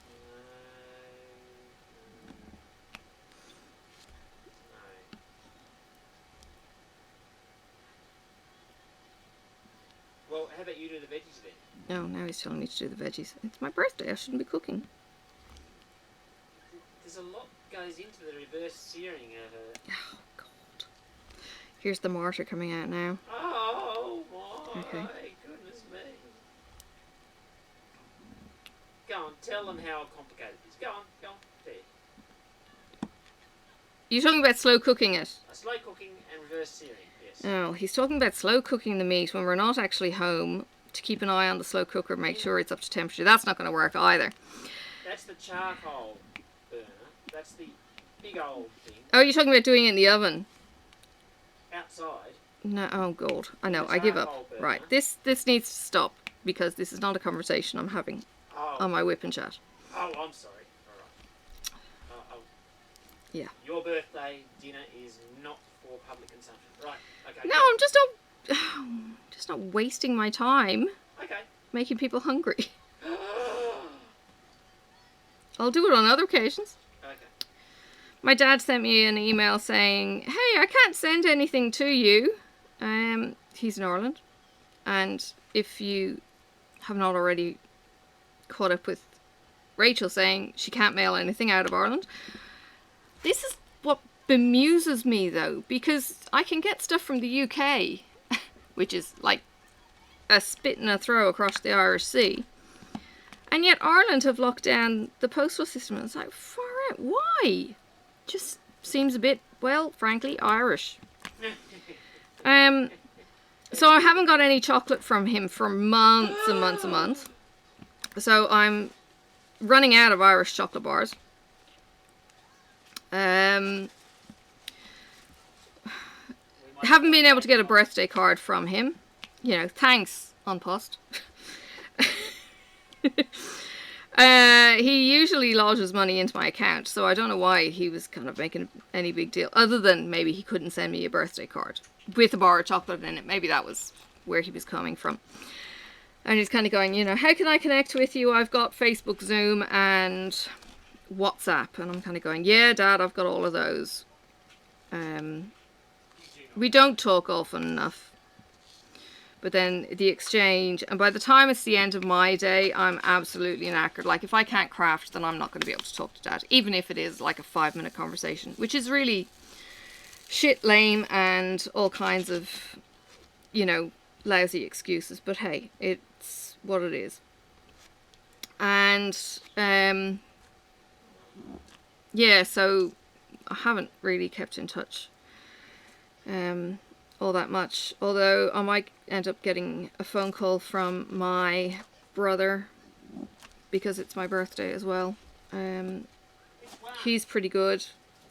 No. Well, how about you do the the veggies then. No, now he's telling me to do the veggies. It's my birthday, I shouldn't be cooking. There's a lot goes into the reverse searing of a... Oh, God. Here's the mortar coming out now. Oh, my Okay. goodness me. Go on, tell them how complicated it is. Go on, there. You're talking about slow cooking it? Slow cooking and reverse searing, yes. Oh, he's talking about slow cooking the meat when we're not actually home, to keep an eye on the slow cooker, make sure it's up to temperature. That's not going to work either. That's the charcoal burner. That's the big old thing. Oh, you're talking about doing it in the oven? Outside. No, oh God, I know, The I give up. charcoal burner. Right, this needs to stop, because this is not a conversation I'm having on my WiPnChat. Oh, I'm sorry. All right. Yeah. Your birthday dinner is not for public consumption. Right, okay. No, I'm just not wasting my time Okay. making people hungry. I'll do it on other occasions. Okay. My dad sent me an email saying, hey, I can't send anything to you. He's in Ireland. And if you have not already caught up with Rachel saying she can't mail anything out of Ireland. This is what bemuses me, though, because I can get stuff from the UK, which is like a spit and a throw across the Irish Sea. And yet Ireland have locked down the postal system. And it's like, far out, why? Just seems a bit, well, frankly, Irish. So I haven't got any chocolate from him for months and months and months. So I'm running out of Irish chocolate bars. Haven't been able to get a birthday card from him. You know, thanks, on post. He usually lodges money into my account, so I don't know why he was kind of making any big deal, other than maybe he couldn't send me a birthday card with a bar of chocolate in it. Maybe that was where he was coming from. And he's kind of going, you know, how can I connect with you? I've got Facebook, Zoom, and WhatsApp. And I'm kind of going, yeah, Dad, I've got all of those. We don't talk often enough. But then the exchange, and by the time it's the end of my day, I'm absolutely knackered. Like, if I can't craft, then I'm not going to be able to talk to Dad. Even if it is like a 5-minute conversation, which is really shit lame and all kinds of, you know, lousy excuses. But hey, it's what it is. And, yeah, so I haven't really kept in touch. All that much, although I might end up getting a phone call from my brother because it's my birthday as well. He's pretty good.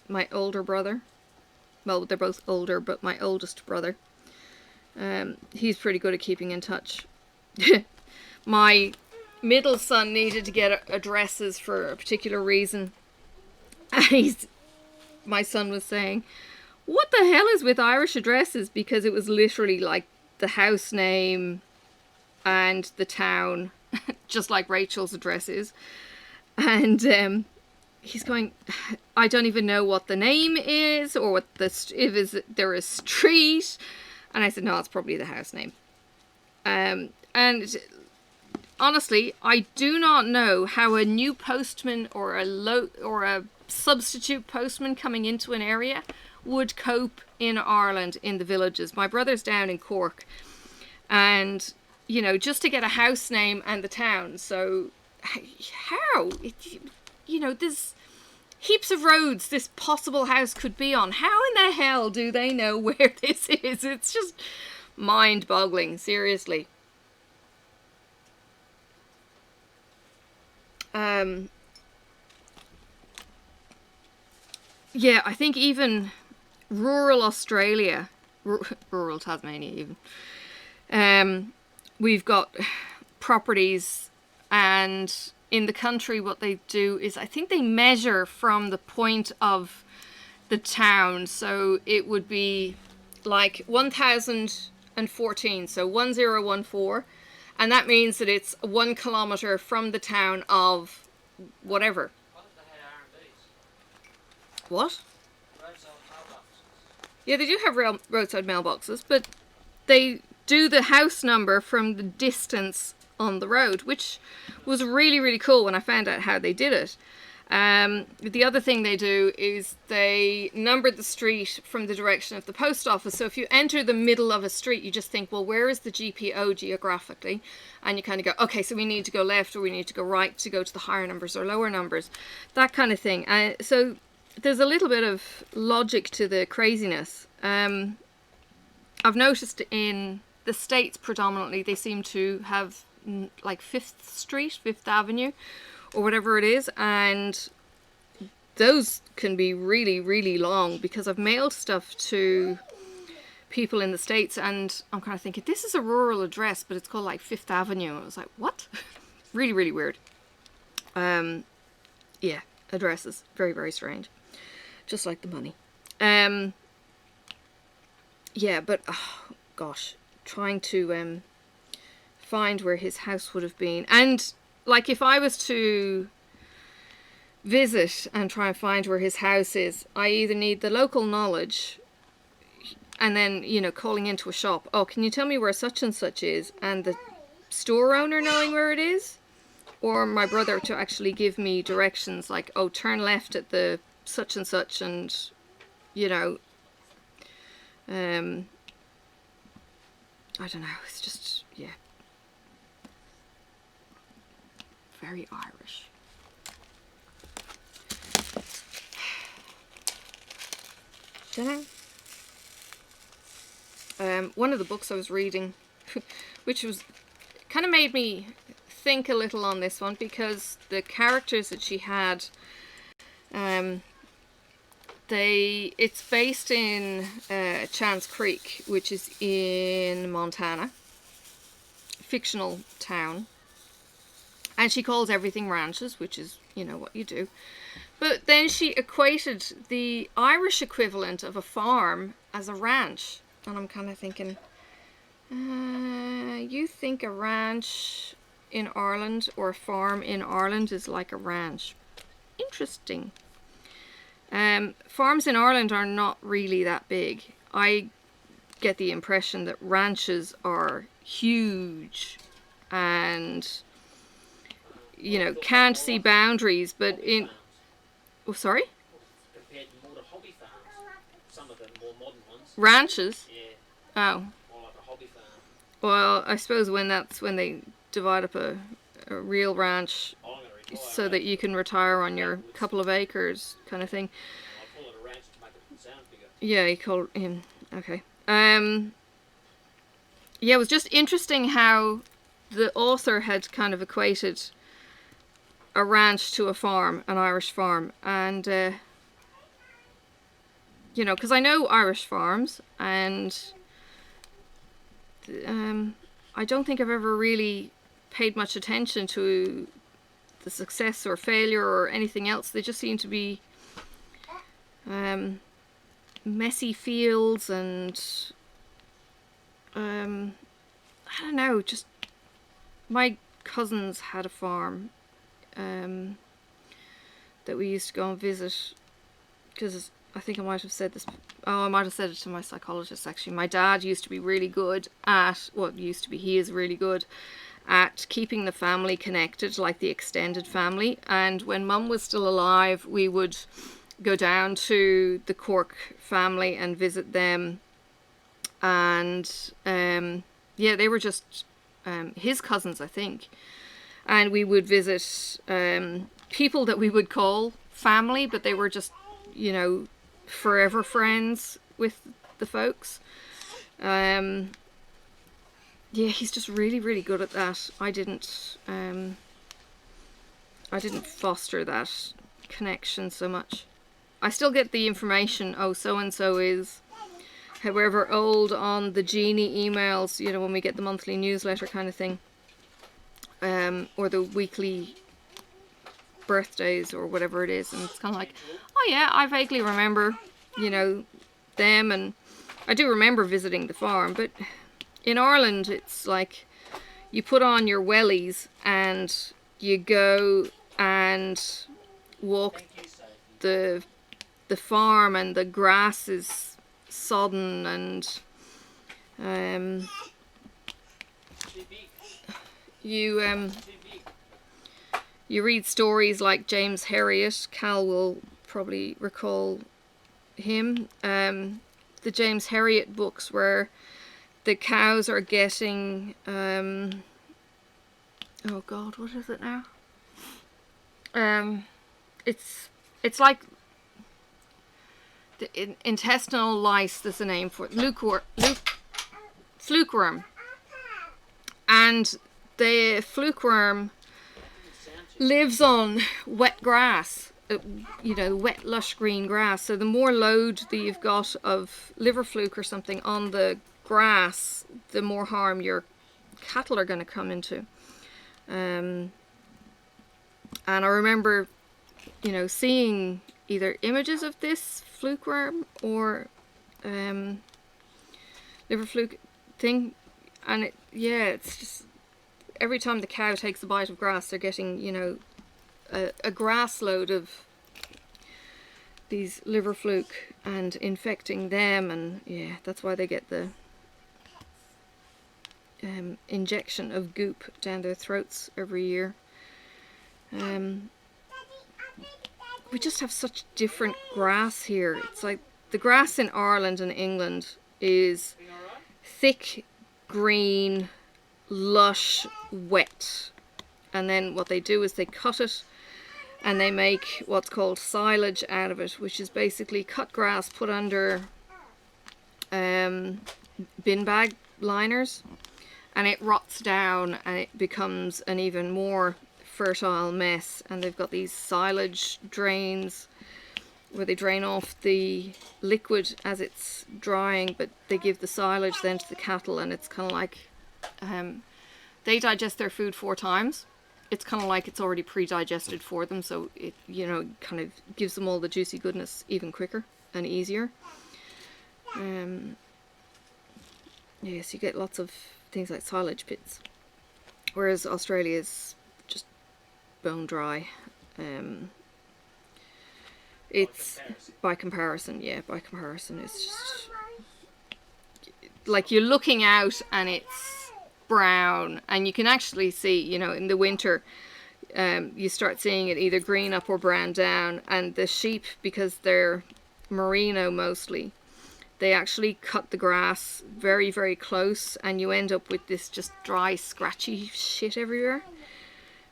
My older brother, well, they're both older, but my oldest brother, he's pretty good at keeping in touch. My middle son needed to get addresses for a particular reason. My son was saying, what the hell is with Irish addresses? Because it was literally like the house name and the town, just like Rachel's address is. And he's going, I don't even know what the name is or what if there is street. And I said, no, it's probably the house name. And honestly, I do not know how a new postman or a substitute postman coming into an area would cope in Ireland in the villages. My brother's down in Cork, and you know, just to get a house name and the town. So how, you know, there's heaps of roads this possible house could be on. How in the hell do they know where this is? It's just mind-boggling, seriously. Yeah, I think even rural Australia, rural Tasmania even, we've got properties, and in the country what they do is I think they measure from the point of the town. So it would be like 1014, so 1014, and that means that it's 1 kilometre from the town of whatever. What if they had R&Bs? What? Roadside mailboxes. Yeah, they do have roadside mailboxes, but they do the house number from the distance on the road, which was really, really cool when I found out how they did it. The other thing they do is they numbered the street from the direction of the post office. So if you enter the middle of a street, you just think, well, where is the GPO geographically? And you kind of go, okay, so we need to go left or we need to go right to go to the higher numbers or lower numbers, that kind of thing. So there's a little bit of logic to the craziness. I've noticed in the States predominantly, they seem to have like 5th Avenue or whatever it is, and those can be really, really long, because I've mailed stuff to people in the States and I'm kind of thinking, this is a rural address, but it's called like 5th Avenue. And I was like, what? Really, really weird. Yeah, addresses. Very, very strange. Just like the money. Yeah, but, oh, gosh, trying to find where his house would have been. And, like, if I was to visit and try and find where his house is, I either need the local knowledge and then, you know, calling into a shop. Oh, can you tell me where such and such is? And the store owner knowing where it is? Or my brother to actually give me directions like, oh, turn left at the such and such, and, you know, I don't know, it's just, yeah, very Irish. Don't know. One of the books I was reading, which was kind of made me think a little on this one, because the characters that she had, it's based in Chance Creek, which is in Montana, fictional town, and she calls everything ranches, which is, you know, what you do. But then she equated the Irish equivalent of a farm as a ranch, and I'm kind of thinking, you think a ranch in Ireland or a farm in Ireland is like a ranch? Interesting. Farms in Ireland are not really that big. I get the impression that ranches are huge and, you know, can't see boundaries, but in... Oh, sorry? Compared more to hobby farms, some of the more modern ones. Ranches? Yeah. Oh. More like a hobby farm. Well, I suppose when they divide up a real ranch so that you can retire on your couple of acres kind of thing. I call it a ranch to make it sound bigger. Yeah, you call him. Okay. Yeah, it was just interesting how the author had kind of equated a ranch to a farm, an Irish farm, and you know, because I know Irish farms, and I don't think I've ever really paid much attention to the success or failure or anything else. They just seem to be messy fields, and I don't know, just my cousins had a farm that we used to go and visit, because I think I might have said this, I might have said it to my psychologist actually. My dad used to be really good at, he is really good at keeping the family connected, like the extended family. And when Mum was still alive, we would go down to the Cork family and visit them. And yeah, they were just his cousins, I think. And we would visit people that we would call family, but they were just, you know, forever friends with the folks. Yeah, he's just really, really good at that. I didn't foster that connection so much. I still get the information, oh, so-and-so is however old, on the Genie emails, you know, when we get the monthly newsletter kind of thing. Or the weekly birthdays or whatever it is. And it's kind of like, oh yeah, I vaguely remember, you know, them. And I do remember visiting the farm, but in Ireland, it's like you put on your wellies and you go and walk the farm, and the grass is sodden, and You Too big. you read stories like James Herriot. Cal will probably recall him. The James Herriot books where the cows are getting oh god, what is it now? It's like the intestinal lice. There's a name for it. Flukeworm. And the flukeworm lives on wet grass, you know, wet lush green grass. So the more load that you've got of liver fluke or something on the grass, the more harm your cattle are going to come into. And I remember, you know, seeing either images of this flukeworm or liver fluke thing, and it's just every time the cow takes a bite of grass, they're getting, you know, a grass load of these liver fluke and infecting them, and yeah, that's why they get the injection of goop down their throats every year. We just have such different grass here. It's like the grass in Ireland and England is thick, green, lush, wet. And then what they do is they cut it and they make what's called silage out of it, which is basically cut grass put under bin bag liners, and it rots down and it becomes an even more fertile mess. And they've got these silage drains where they drain off the liquid as it's drying, but they give the silage then to the cattle, and it's kind of like they digest their food 4 times. It's kind of like it's already pre-digested for them, so it, you know, kind of gives them all the juicy goodness even quicker and easier. Yes, you get lots of things like silage pits, whereas Australia is just bone dry. It's by comparison, it's just like you're looking out and it's brown, and you can actually see, you know, in the winter you start seeing it either green up or brown down. And the sheep, because they're merino mostly, they actually cut the grass very, very close, and you end up with this just dry, scratchy shit everywhere.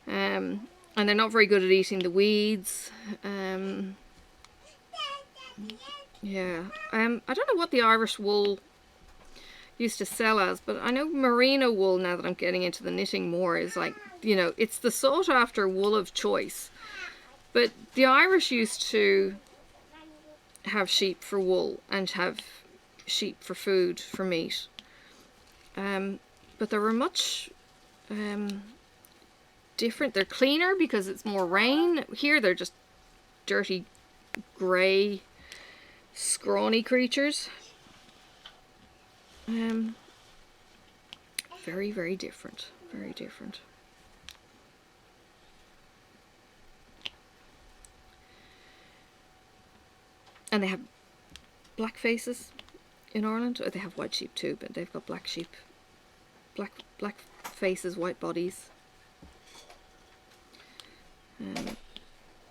And they're not very good at eating the weeds. Yeah, I don't know what the Irish wool used to sell as, but I know merino wool, now that I'm getting into the knitting more, is like, you know, it's the sought after wool of choice. But the Irish used to have sheep for wool and have sheep for food, for meat. But they were much different. They're cleaner because it's more rain. Here they're just dirty, grey, scrawny creatures. Very, very different. Very different. And they have black faces in Ireland. Or they have white sheep too, but they've got black sheep. Black faces, white bodies.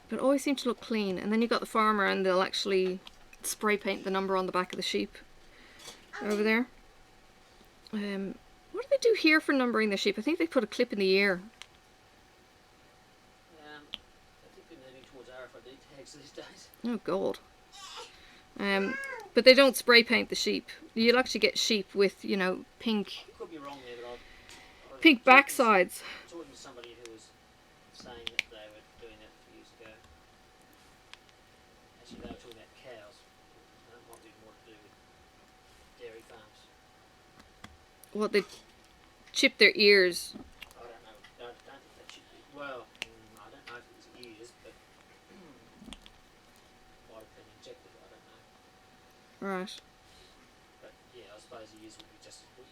But always seem to look clean. And then you've got the farmer, and they'll actually spray paint the number on the back of the sheep over there. What do they do here for numbering the sheep? I think they put a clip in the ear. I think we're moving towards RFID tags these days. Oh god. But they don't spray paint the sheep. You'll actually get sheep with, you know, pink. I could be wrong there, but Pink backsides. I was talking to somebody who was saying that they were doing that a few years ago. Actually, they were talking about cows. That might be more to do with dairy farms. What, they chip their ears? I don't know. I don't think that should be. Well, I don't know if it was ears, but might have been injected. I don't know. Right. But yeah, I suppose ears would be just as good.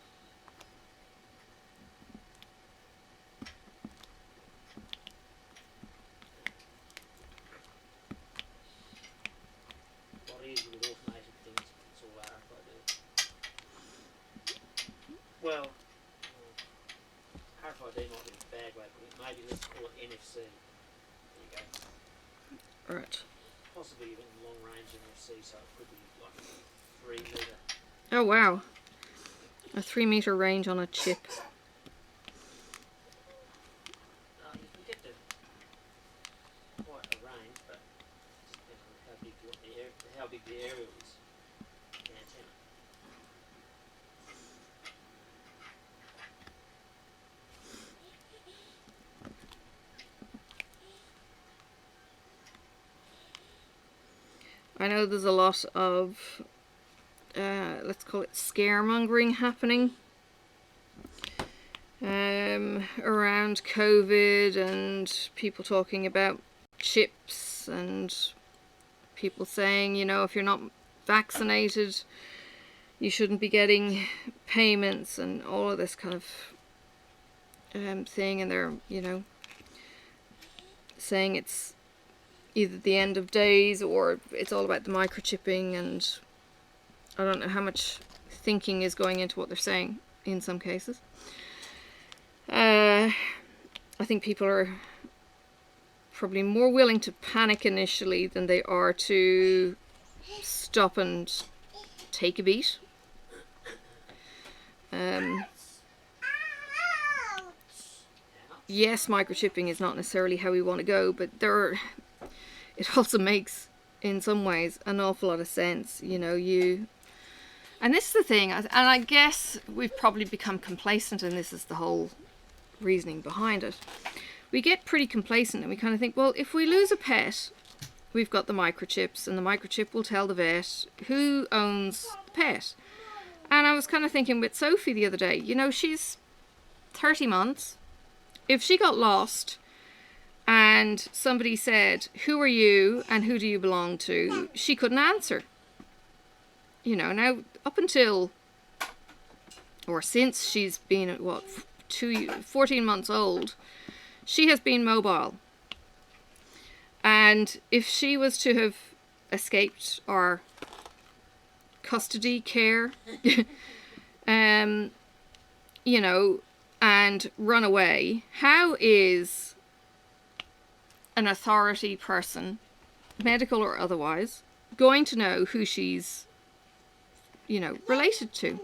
A lot easier with automated things. It's all RFID. Well, RFID might be NFC. There you go. Right. Possibly even long range NFC, so it could be like 3 meter. Oh wow. A 3 meter range on a chip. You can get to quite a range, but it just depends on how big the area is. The antenna. I know there's a lot of, let's call it scaremongering happening around COVID, and people talking about chips, and people saying, you know, if you're not vaccinated, you shouldn't be getting payments, and all of this kind of thing. And they're, you know, saying it's either the end of days or it's all about the microchipping, and I don't know how much thinking is going into what they're saying in some cases. I think people are probably more willing to panic initially than they are to stop and take a beat. Yes, microchipping is not necessarily how we want to go, but it also makes, in some ways, an awful lot of sense. You know, and this is the thing, and I guess we've probably become complacent, and this is the whole reasoning behind it. We get pretty complacent and we kind of think, well, if we lose a pet, we've got the microchips, and the microchip will tell the vet who owns the pet. And I was kind of thinking with Sophie the other day, you know, she's 30 months. If she got lost and somebody said, who are you and who do you belong to, she couldn't answer. You know, now up until, or since she's been, what, 14 months old, she has been mobile. And if she was to have escaped our custody care, you know, and run away, how is an authority person, medical or otherwise, going to know who she's, you know, related to?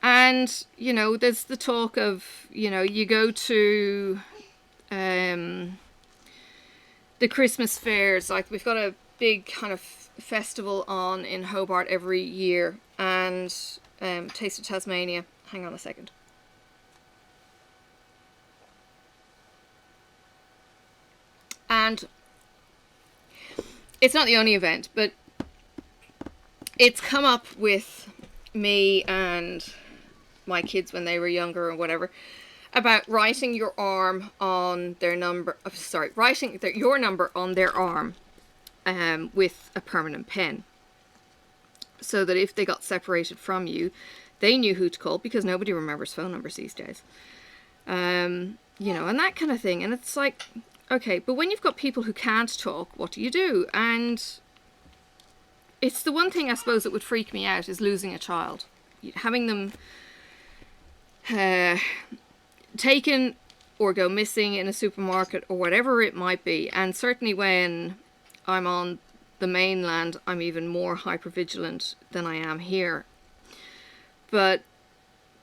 And, you know, there's the talk of, you know, you go to the Christmas fairs, like we've got a big kind of festival on in Hobart every year, and Taste of Tasmania. Hang on a second. And it's not the only event, but it's come up with me and my kids when they were younger or whatever, about writing your arm on their number, writing your number on their arm with a permanent pen, so that if they got separated from you, they knew who to call, because nobody remembers phone numbers these days. You know, and that kind of thing. And it's like, okay, but when you've got people who can't talk, what do you do? And it's the one thing I suppose that would freak me out, is losing a child. Having them taken or go missing in a supermarket or whatever it might be. And certainly when I'm on the mainland, I'm even more hypervigilant than I am here. But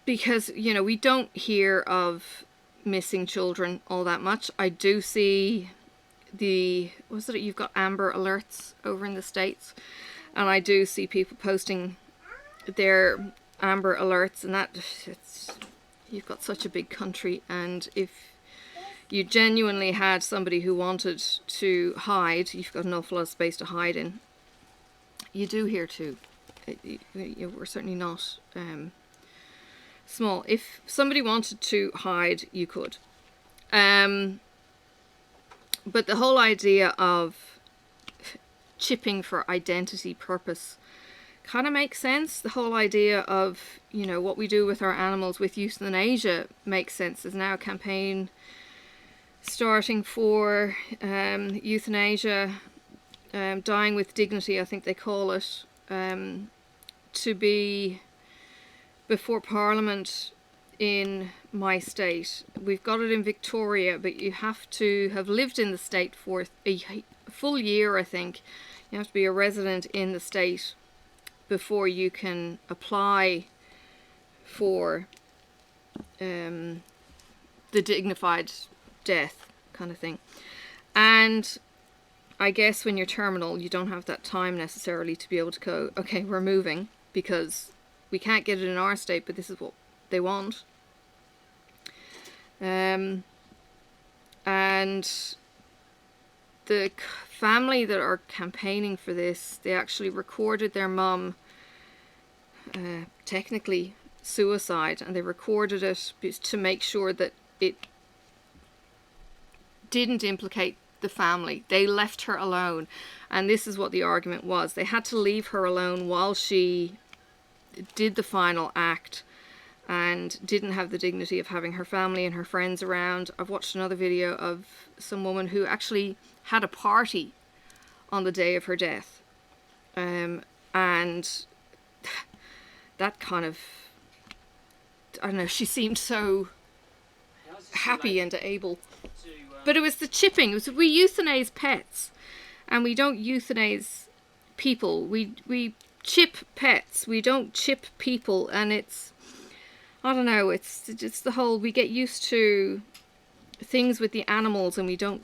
because, you know, we don't hear of missing children all that much. I do see you've got Amber Alerts over in the States, and I do see people posting their Amber Alerts, and you've got such a big country, and if you genuinely had somebody who wanted to hide, you've got an awful lot of space to hide in. You do here too. We're certainly not small. If somebody wanted to hide, you could. But the whole idea of chipping for identity purpose kind of makes sense. The whole idea of, you know, what we do with our animals with euthanasia makes sense. There's now a campaign starting for euthanasia, dying with dignity, I think they call it, to be before Parliament in my state. We've got it in Victoria, but you have to have lived in the state for a full year, I think. You have to be a resident in the state before you can apply for the dignified death kind of thing. And I guess when you're terminal, you don't have that time necessarily to be able to go, okay, we're moving because we can't get it in our state, but this is what they want. And the family that are campaigning for this, they actually recorded their mum technically suicide, and they recorded it to make sure that it didn't implicate the family. They left her alone, and this is what the argument was. They had to leave her alone while she did the final act and didn't have the dignity of having her family and her friends around. I've watched another video of some woman who actually had a party on the day of her death, and that kind of, I don't know, she seemed so happy and able. But it was the chipping. It was, we euthanize pets, and we don't euthanize people. We chip pets. We don't chip people, and it's, I don't know, it's the whole, we get used to things with the animals, and we don't,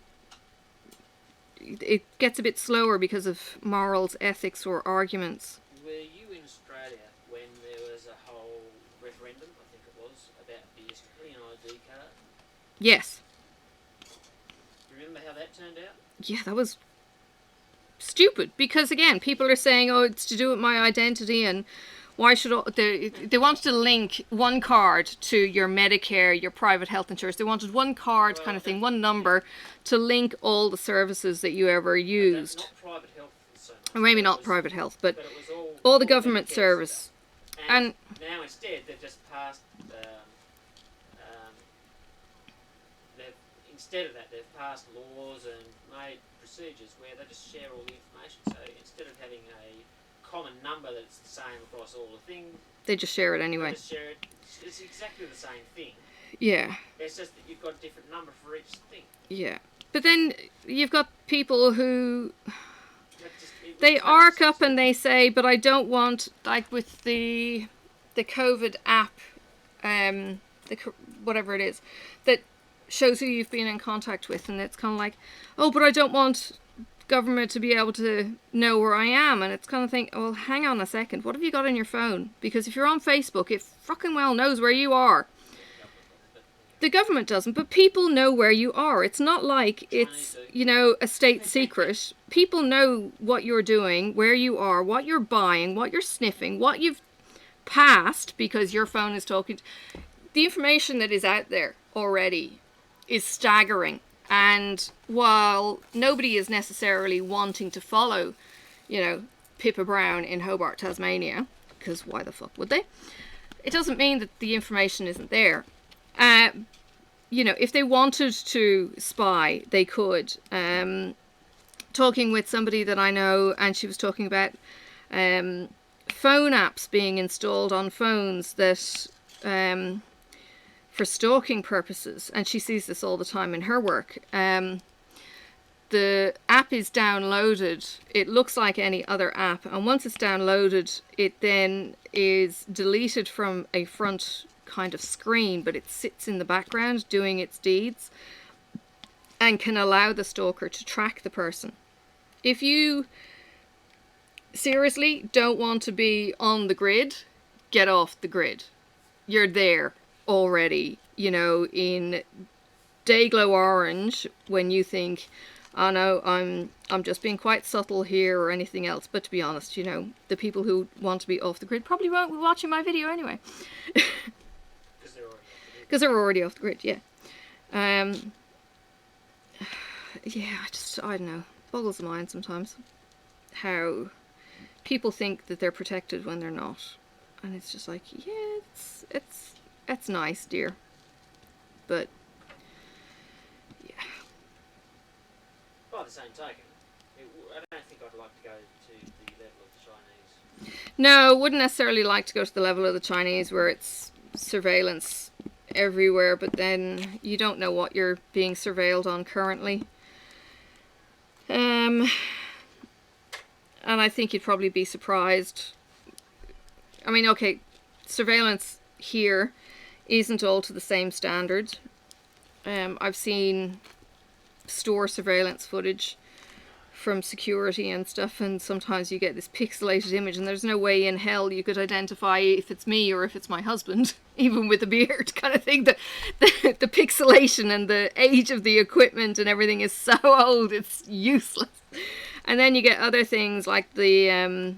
it gets a bit slower because of morals, ethics, or arguments. Were you in Australia when there was a whole referendum, I think it was, about the Australian ID card? Yes. Remember how that turned out? Yeah, that was stupid, because again, people are saying, oh, it's to do with my identity, and why should they wanted to link one card to your Medicare, your private health insurance. They wanted one card, kind of thing, one number to link all the services that you ever used. Not private health so much. Or maybe not private health, but it was all the government service. And now instead they've just passed. Instead of that, they've passed laws and made procedures where they just share all the information. So instead of having a common number that's the same across all the things, they just share it anyway. They just share it. It's exactly the same thing. Yeah. It's just that you've got a different number for each thing. Yeah. But then you've got people who they arc up and they say, but I don't want, like with the COVID app, whatever it is, that shows who you've been in contact with, and it's kind of like, oh, but I don't want government to be able to know where I am. And it's kind of think, well, hang on a second, what have you got on your phone? Because if you're on Facebook, it fucking well knows where you are. The government doesn't, but people know where you are. It's not like it's, you know, a state secret. People know what you're doing, where you are, what you're buying, what you're sniffing, what you've passed, because your phone is talking. The information that is out there already is staggering. And while nobody is necessarily wanting to follow, you know, Pippa Brown in Hobart, Tasmania, because why the fuck would they? It doesn't mean that the information isn't there. You know, if they wanted to spy, they could. Talking with somebody that I know, and she was talking about phone apps being installed on phones that for stalking purposes, and she sees this all the time in her work. The app is downloaded, it looks like any other app, and once it's downloaded, it then is deleted from a front kind of screen, but it sits in the background doing its deeds and can allow the stalker to track the person. If you seriously don't want to be on the grid, get off the grid. You're there already, you know, in Dayglow Orange, when you think, oh no, I'm just being quite subtle here or anything else. But to be honest, you know, the people who want to be off the grid probably won't be watching my video anyway. Because they're already off the grid, yeah. Yeah, I don't know, boggles the mind sometimes how people think that they're protected when they're not. And it's just like, yeah, it's nice, dear. But, yeah. By the same token, I don't think I'd like to go to the level of the Chinese. No, wouldn't necessarily like to go to the level of the Chinese where it's surveillance everywhere, but then you don't know what you're being surveilled on currently. And I think you'd probably be surprised. I mean, okay, surveillance here isn't all to the same standard. I've seen store surveillance footage from security and stuff, and sometimes you get this pixelated image and there's no way in hell you could identify if it's me or if it's my husband, even with a beard kind of thing. The pixelation and the age of the equipment and everything is so old, it's useless. And then you get other things like the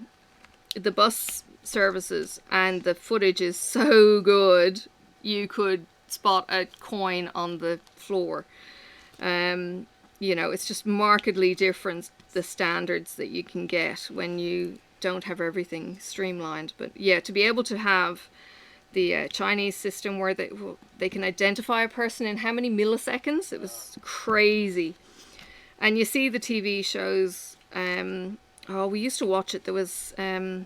bus services, and the footage is so good you could spot a coin on the floor. You know, it's just markedly different, the standards that you can get when you don't have everything streamlined. But yeah, to be able to have the Chinese system where they can identify a person in how many milliseconds, it was crazy. And you see the TV shows, we used to watch it, there was, I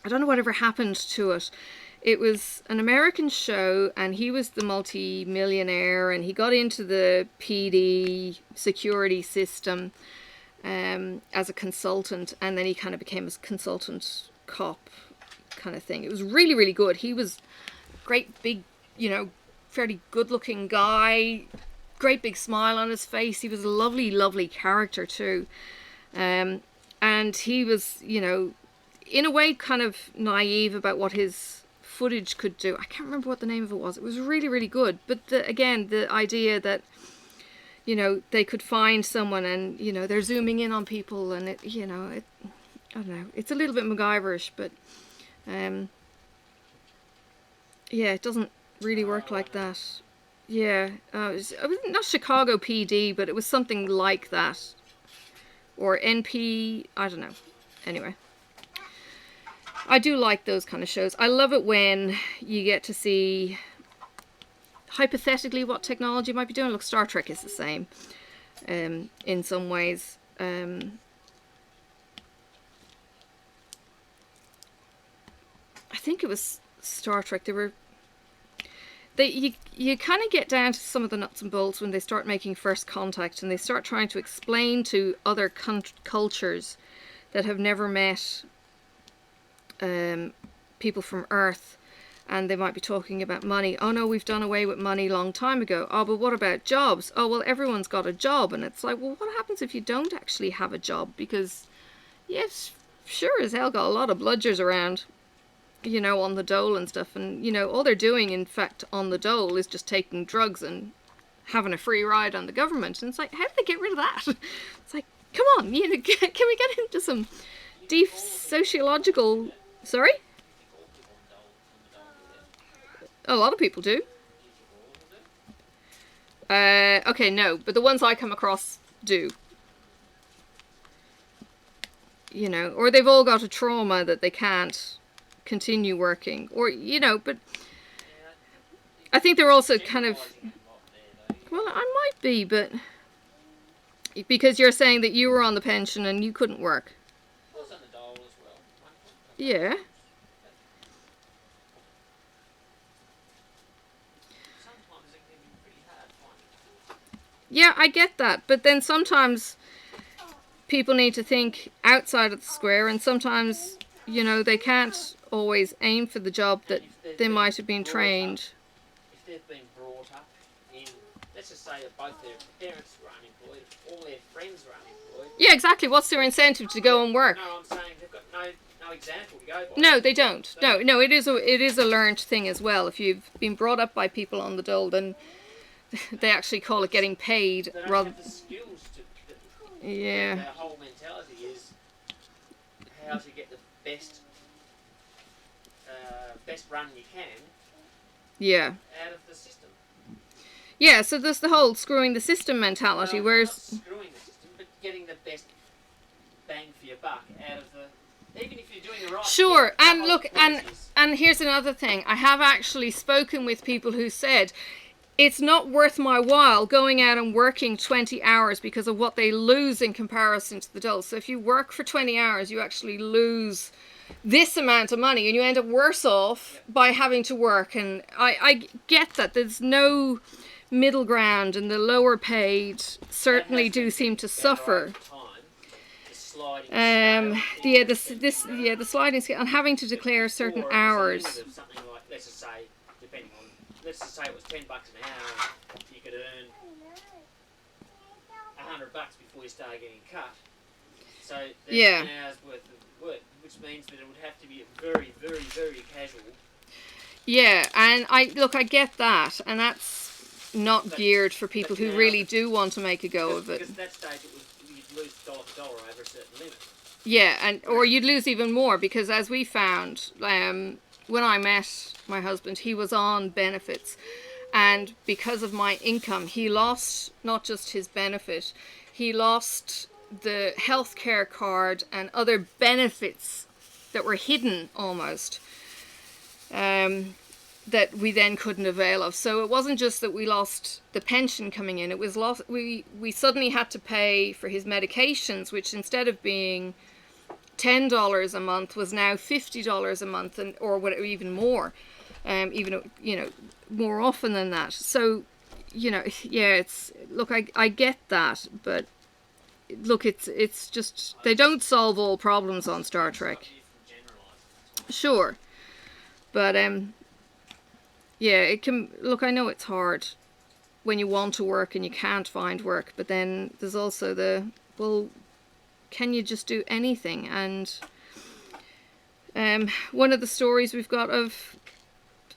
don't know whatever happened to it. It was an American show, and he was the multi-millionaire, and he got into the PD security system as a consultant, and then he kind of became a consultant cop kind of thing. It was really, really good. He was great big, you know, fairly good-looking guy, great big smile on his face. He was a lovely, lovely character too. And he was, you know, in a way kind of naive about what his footage could do. I can't remember what the name of it was. It was really, really good. But again, the idea that, you know, they could find someone and, you know, they're zooming in on people, and it, you know, I don't know, it's a little bit MacGyverish, but yeah, it doesn't really work like that. Yeah, it was not Chicago PD, but it was something like that, or NP, I don't know. Anyway, I do like those kind of shows. I love it when you get to see hypothetically what technology might be doing. Look, Star Trek is the same in some ways. I think it was Star Trek. You kind of get down to some of the nuts and bolts when they start making first contact, and they start trying to explain to other cultures that have never met people from Earth, and they might be talking about money. Oh no, we've done away with money long time ago. Oh, but what about jobs? Oh, well, everyone's got a job. And it's like, well, what happens if you don't actually have a job? Because yes, sure as hell got a lot of bludgers around, you know, on the dole and stuff, and you know, all they're doing in fact on the dole is just taking drugs and having a free ride on the government. And it's like, how did they get rid of that? It's like, come on, you know, can we get into some deep sociological... Sorry? A lot of people do. Okay, no, but the ones I come across do. You know, or they've all got a trauma that they can't continue working, or, you know, but I think they're also kind of... Well, I might be, but... Because you're saying that you were on the pension and you couldn't work. Yeah. Yeah, I get that. But then sometimes people need to think outside of the square, and sometimes, you know, they can't always aim for the job that they might have been trained. If they've been brought up in, let's just say that both their parents were unemployed, all their friends were unemployed. Yeah, exactly. What's their incentive to go and work? No, I'm saying they've got no example to go by. No, they don't. So, no, it is a learned thing as well. If you've been brought up by people on the dole, then they actually call it getting paid. They don't have the skills to... Yeah. Their whole mentality is how to get the best run you can. Yeah. Out of the system. Yeah, so there's the whole screwing the system mentality, whereas... Not screwing the system, but getting the best bang for your buck out of the... Even if you're doing the right... Sure, and look, and here's another thing. I have actually spoken with people who said, it's not worth my while going out and working 20 hours because of what they lose in comparison to the adults. So if you work for 20 hours, you actually lose this amount of money and you end up worse off by having to work. And I get that there's no middle ground, and the lower paid certainly do seem to suffer. The sliding scale and having to declare certain hours. Something like, let's just say, depending on, let's just say it was $10 an hour, you could earn $100 before you start getting cut. So there's 10 hours worth of work, which means that it would have to be a very, very, very casual. Yeah, and I get that, and that's not geared for people who really do want to make a go of it. Because at that stage you'd lose dollar for dollar over a certain limit. Yeah, or you'd lose even more, because as we found, when I met my husband, he was on benefits, and because of my income, he lost not just his benefit, he lost the healthcare card and other benefits that were hidden almost, that we then couldn't avail of. So it wasn't just that we lost the pension coming in, it was lost. We suddenly had to pay for his medications, which instead of being $10 a month was now $50 a month, and or whatever, even more, even more often than that. So it's, look, I get that, but look, it's just, they don't solve all problems on Star Trek. Sure, but it can, look, I know it's hard when you want to work and you can't find work, but then there's also well, can you just do anything? And one of the stories we've got of,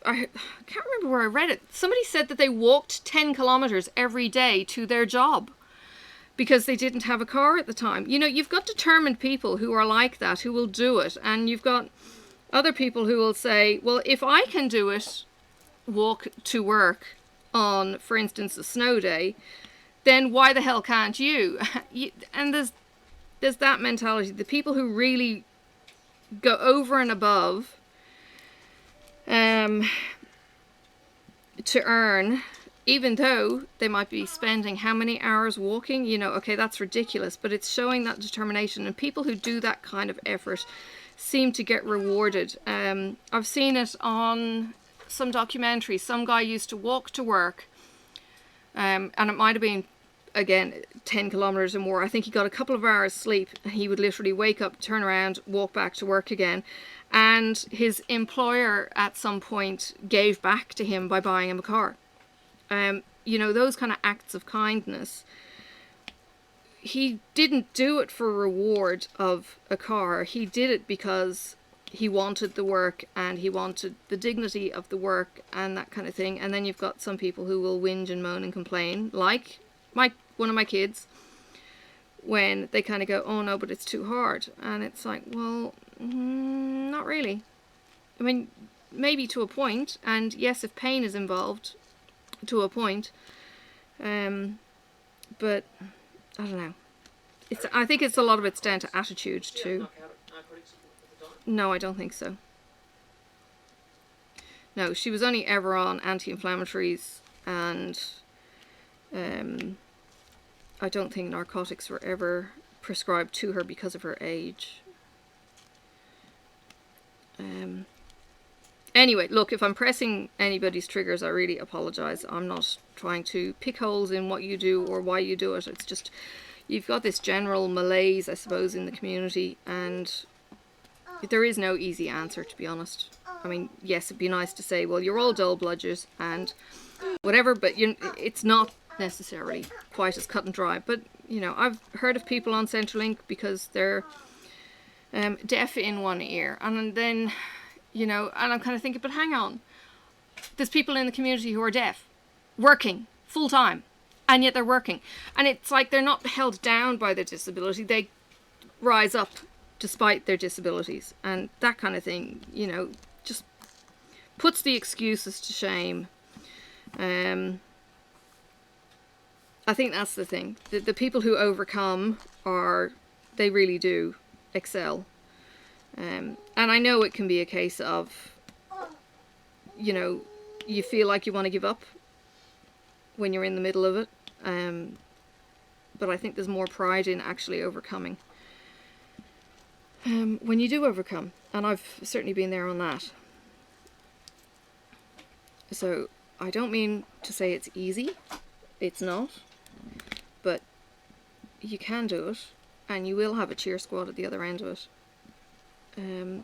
I can't remember where I read it, somebody said that they walked 10 kilometers every day to their job because they didn't have a car at the time. You've got determined people who are like that, who will do it, and you've got other people who will say, well, if I can do it, walk to work on, for instance, a snow day, then why the hell can't you? And there's that mentality. The people who really go over and above to earn, even though they might be spending how many hours walking, okay, that's ridiculous, but it's showing that determination, and people who do that kind of effort seem to get rewarded. I've seen it on some documentaries. Some guy used to walk to work, and it might have been, again, 10 kilometers or more. I think he got a couple of hours sleep, and he would literally wake up, turn around, walk back to work again. And his employer at some point gave back to him by buying him a car. Those kind of acts of kindness. He didn't do it for reward of a car. He did it because he wanted the work, and he wanted the dignity of the work and that kind of thing. And then you've got some people who will whinge and moan and complain, like one of my kids, when they kind of go, oh no, but it's too hard. And it's like, well, not really. I mean, maybe to a point, and yes, if pain is involved, to a point, but I don't know. I think it's a lot of it's down to attitude too. No, I don't think so. No, she was only ever on anti-inflammatories, and I don't think narcotics were ever prescribed to her because of her age. Anyway, look, if I'm pressing anybody's triggers, I really apologise. I'm not trying to pick holes in what you do or why you do it. It's just, you've got this general malaise, I suppose, in the community, and there is no easy answer, to be honest. I mean, yes, it'd be nice to say, well, you're all dull bludgers and whatever, but it's not necessarily quite as cut and dry. But, I've heard of people on Centrelink because they're deaf in one ear, and then, and I'm kind of thinking, but hang on, there's people in the community who are deaf, working full time, and yet they're working, and it's like they're not held down by their disability, they rise up despite their disabilities, and that kind of thing, just puts the excuses to shame. I think that's the thing. The people who overcome they really do excel. And I know it can be a case of, you feel like you want to give up, when you're in the middle of it. But I think there's more pride in actually overcoming. When you do overcome, and I've certainly been there on that. So I don't mean to say it's easy, it's not, but you can do it, and you will have a cheer squad at the other end of it,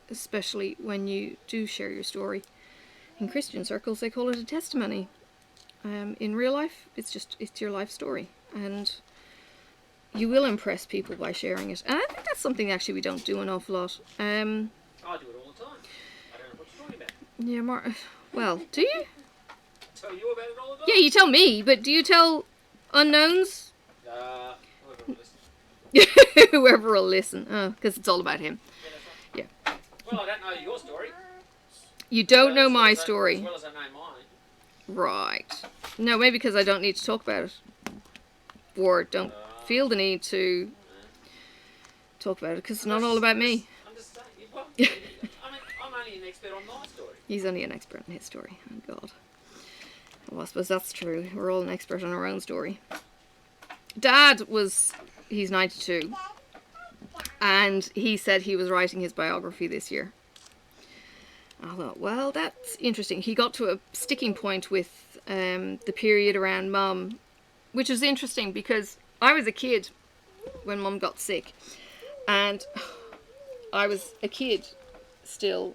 especially when you do share your story. In Christian circles they call it a testimony. In real life it's your life story, and you will impress people by sharing it, and I think that's something actually we don't do an awful lot. I do it all the time. I don't know what you're talking about. Yeah, well, do you? I tell you about it all the time. Yeah, you tell me, but do you tell unknowns? Whoever will listen. Whoever will listen. Oh, because it's all about him. Yeah, that's right. Yeah. Well, I don't know your story. You don't know my As story. well as I know mine. Right. No, maybe because I don't need to talk about it. Or don't feel the need to talk about it, because it's not all about me. I'm just saying. Well, I'm only an expert on my story. He's only an expert in his story. Oh, God. Well, I suppose that's true. We're all an expert on our own story. Dad he's 92. And he said he was writing his biography this year. I thought, well, that's interesting. He got to a sticking point with the period around Mum, which was interesting because I was a kid when Mum got sick. And I was a kid still,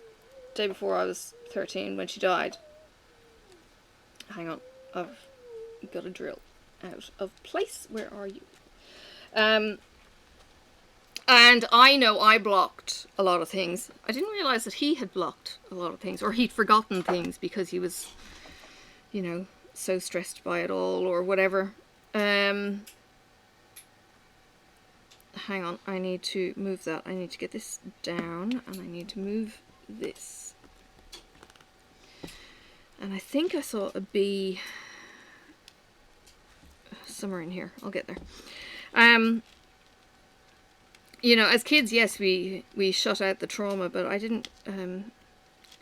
day before I was 13 when she died. Hang on, I've got a drill out of place. Where are you? And I know I blocked a lot of things. I didn't realise that he had blocked a lot of things, or he'd forgotten things because he was, you know, so stressed by it all or whatever. Hang on, I need to move that. I need to get this down, and I need to move this. And I think I saw a bee somewhere in here. I'll get there. You know, as kids, yes, we shut out the trauma, but I didn't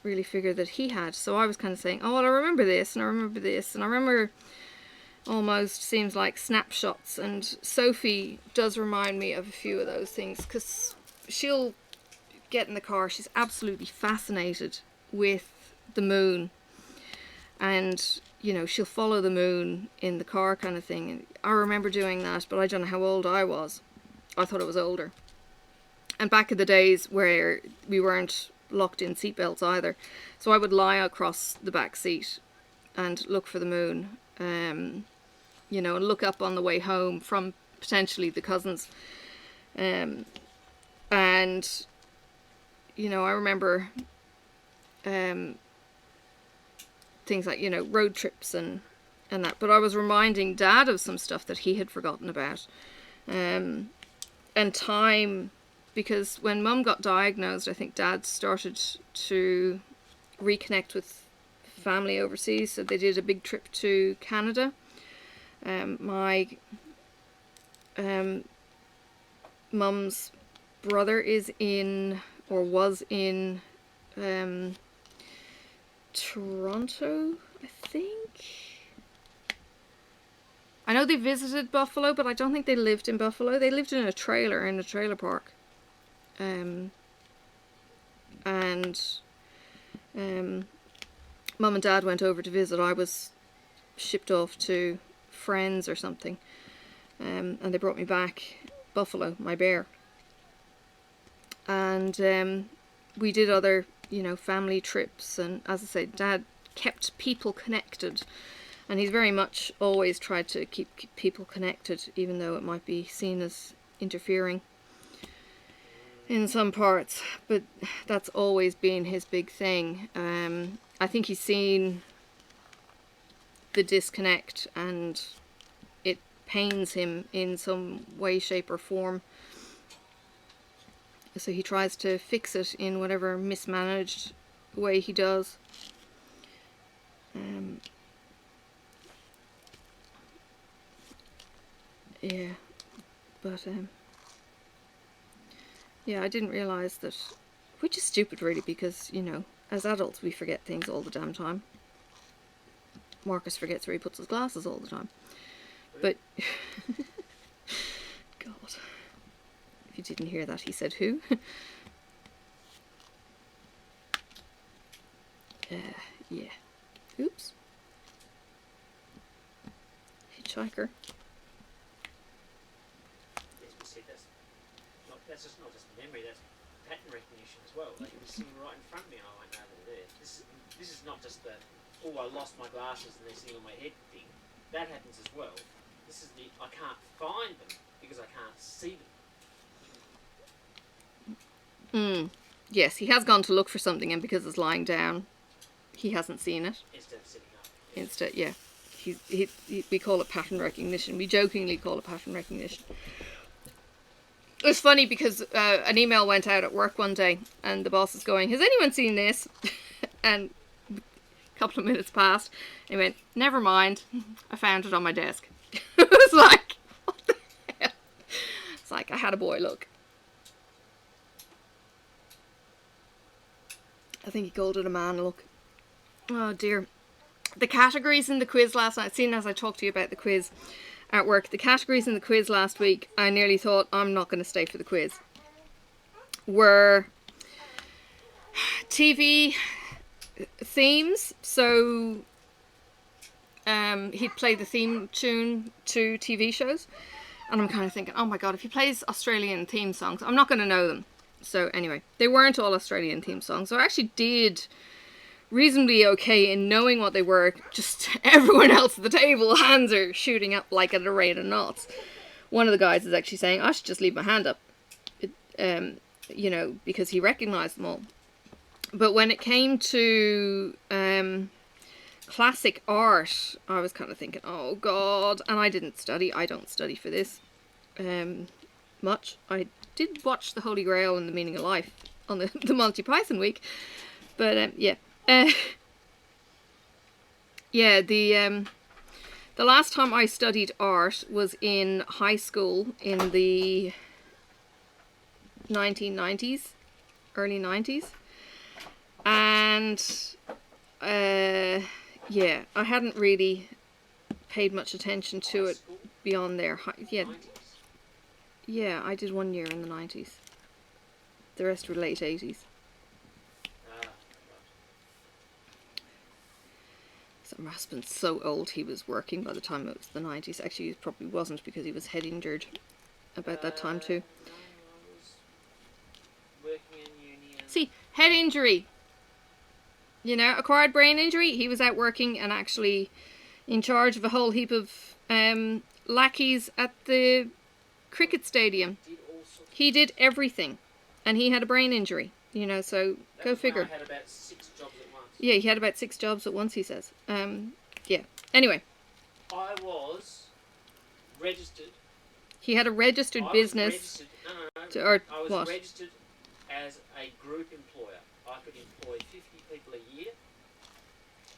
really figure that he had. So I was kind of saying, oh, well, I remember this, and I remember this, and I remember almost seems like snapshots. And Sophie does remind me of a few of those things, because she'll get in the car. She's absolutely fascinated with the moon. And, you know, she'll follow the moon in the car kind of thing. And I remember doing that, but I don't know how old I was. I thought I was older. And back in the days where we weren't locked in seatbelts either. So I would lie across the back seat and look for the moon. You know, and look up on the way home from potentially the cousins. And, you know, I remember things like, you know, road trips and that. But I was reminding Dad of some stuff that he had forgotten about. And time, because when Mum got diagnosed, I think Dad started to reconnect with family overseas. So they did a big trip to Canada. My Mum's brother is in, or was in, Toronto, I think. I know they visited Buffalo, but I don't think they lived in Buffalo. They lived in a trailer park. Mum and Dad went over to visit. I was shipped off to friends or something. And they brought me back Buffalo, my bear. And we did other, you know, family trips. And as I say, Dad kept people connected. And he's very much always tried to keep people connected, even though it might be seen as interfering in some parts. But that's always been his big thing. I think he's seen the disconnect, and it pains him in some way, shape or form. So he tries to fix it in whatever mismanaged way he does. Yeah, but yeah, I didn't realise that, which is stupid really, because, you know, as adults we forget things all the damn time. Marcus forgets where he puts his glasses all the time. But, God, if you didn't hear that, he said who? Yeah. Oops. Hitchhiker. Yes, we said that's just not just memory, that's pattern recognition as well. Like, it was sitting right in front of me and I went over there. This is not just the, oh, I lost my glasses and they're sitting on my head thing. That happens as well. This is the, I can't find them because I can't see them. Yes, he has gone to look for something, and because it's lying down, he hasn't seen it. Instead of sitting up. Instead, yeah. We call it pattern recognition. We jokingly call it pattern recognition. It was funny because an email went out at work one day, and the boss is going, has anyone seen this? And a couple of minutes passed, and he went, never mind, I found it on my desk. It was like, what the hell? It's like, I had a boy look. I think he called it a man look. Oh dear. The categories in the quiz last night, seeing as I talked to you about the quiz at work, the categories in the quiz last week, I nearly thought I'm not going to stay for the quiz, were TV themes. So he'd play the theme tune to TV shows, and I'm kind of thinking, oh my god, if he plays Australian theme songs, I'm not going to know them. So anyway, they weren't all Australian theme songs, so I actually did reasonably okay in knowing what they were. Just everyone else at the table, hands are shooting up like at a rate of knots. One of the guys is actually saying, I should just leave my hand up, you know, because he recognised them all. But when it came to classic art, I was kind of thinking, oh god, and I don't study for this much. I did watch The Holy Grail and The Meaning of Life on the Monty Python week, but yeah. Yeah, the last time I studied art was in high school in the 1990s, early 90s, and yeah, I hadn't really paid much attention to it beyond there. Yeah, I did 1 year in the 90s. The rest were late 80s. So my husband's so old, he was working by the time it was the 90s. Actually, he probably wasn't, because he was head injured about that time too. No, I was working in uni. See, head injury. You know, acquired brain injury. He was out working and actually in charge of a whole heap of lackeys at the cricket stadium. He did everything, and he had a brain injury. You know, so That go was when figure. I had about 6 jobs at once. Yeah, he had about 6 jobs at once, he says. Yeah. Anyway. I was registered. He had a registered business. I was registered as a group employer. I could employ 50 people a year.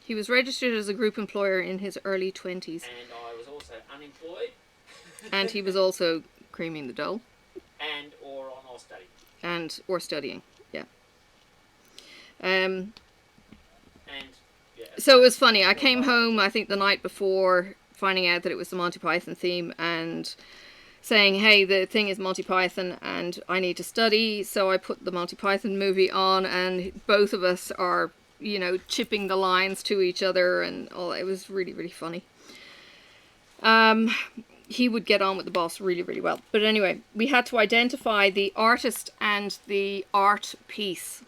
He was registered as a group employer in his early 20s. And I was also unemployed. And he was also creaming the dough. And or studying. Or studying, yeah. And yeah. So it was funny. I came home, I think the night before, finding out that it was the Monty Python theme, and saying, hey, the thing is Monty Python and I need to study. So I put the Monty Python movie on, and both of us are, you know, chipping the lines to each other and all. It was really, really funny. He would get on with the boss really, really well. But anyway, we had to identify the artist and the art piece.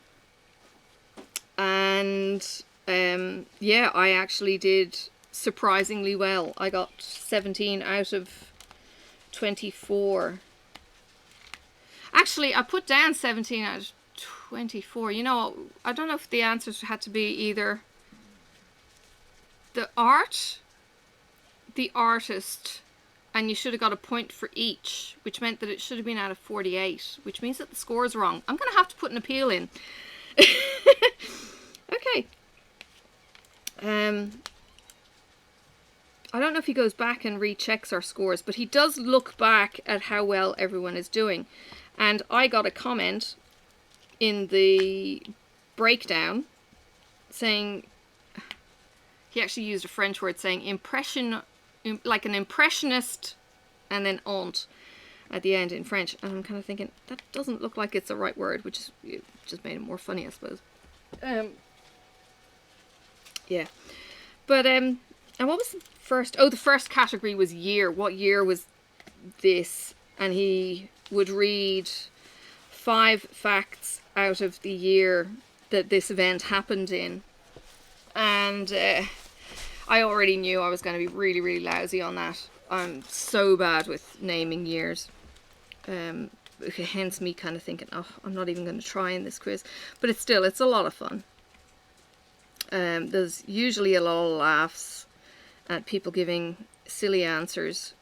And yeah, I actually did surprisingly well. I got 17 out of 24. Actually, I put down 17 out of 24. You know, I don't know if the answers had to be either the art, the artist, and you should have got a point for each, which meant that it should have been out of 48, which means that the score is wrong. I'm going to have to put an appeal in. Okay. I don't know if he goes back and rechecks our scores, but he does look back at how well everyone is doing. And I got a comment in the breakdown saying, he actually used a French word saying like an impressionist, and then aunt at the end in French. And I'm kind of thinking, that doesn't look like it's the right word, which is just made it more funny, I suppose. Yeah. But, and what was the first? Oh, the first category was year. What year was this? And he would read 5 facts out of the year that this event happened in. And I already knew I was going to be really, really lousy on that. I'm so bad with naming years. Hence me kind of thinking, oh, I'm not even going to try in this quiz. But it's a lot of fun. There's usually a lot of laughs at people giving silly answers.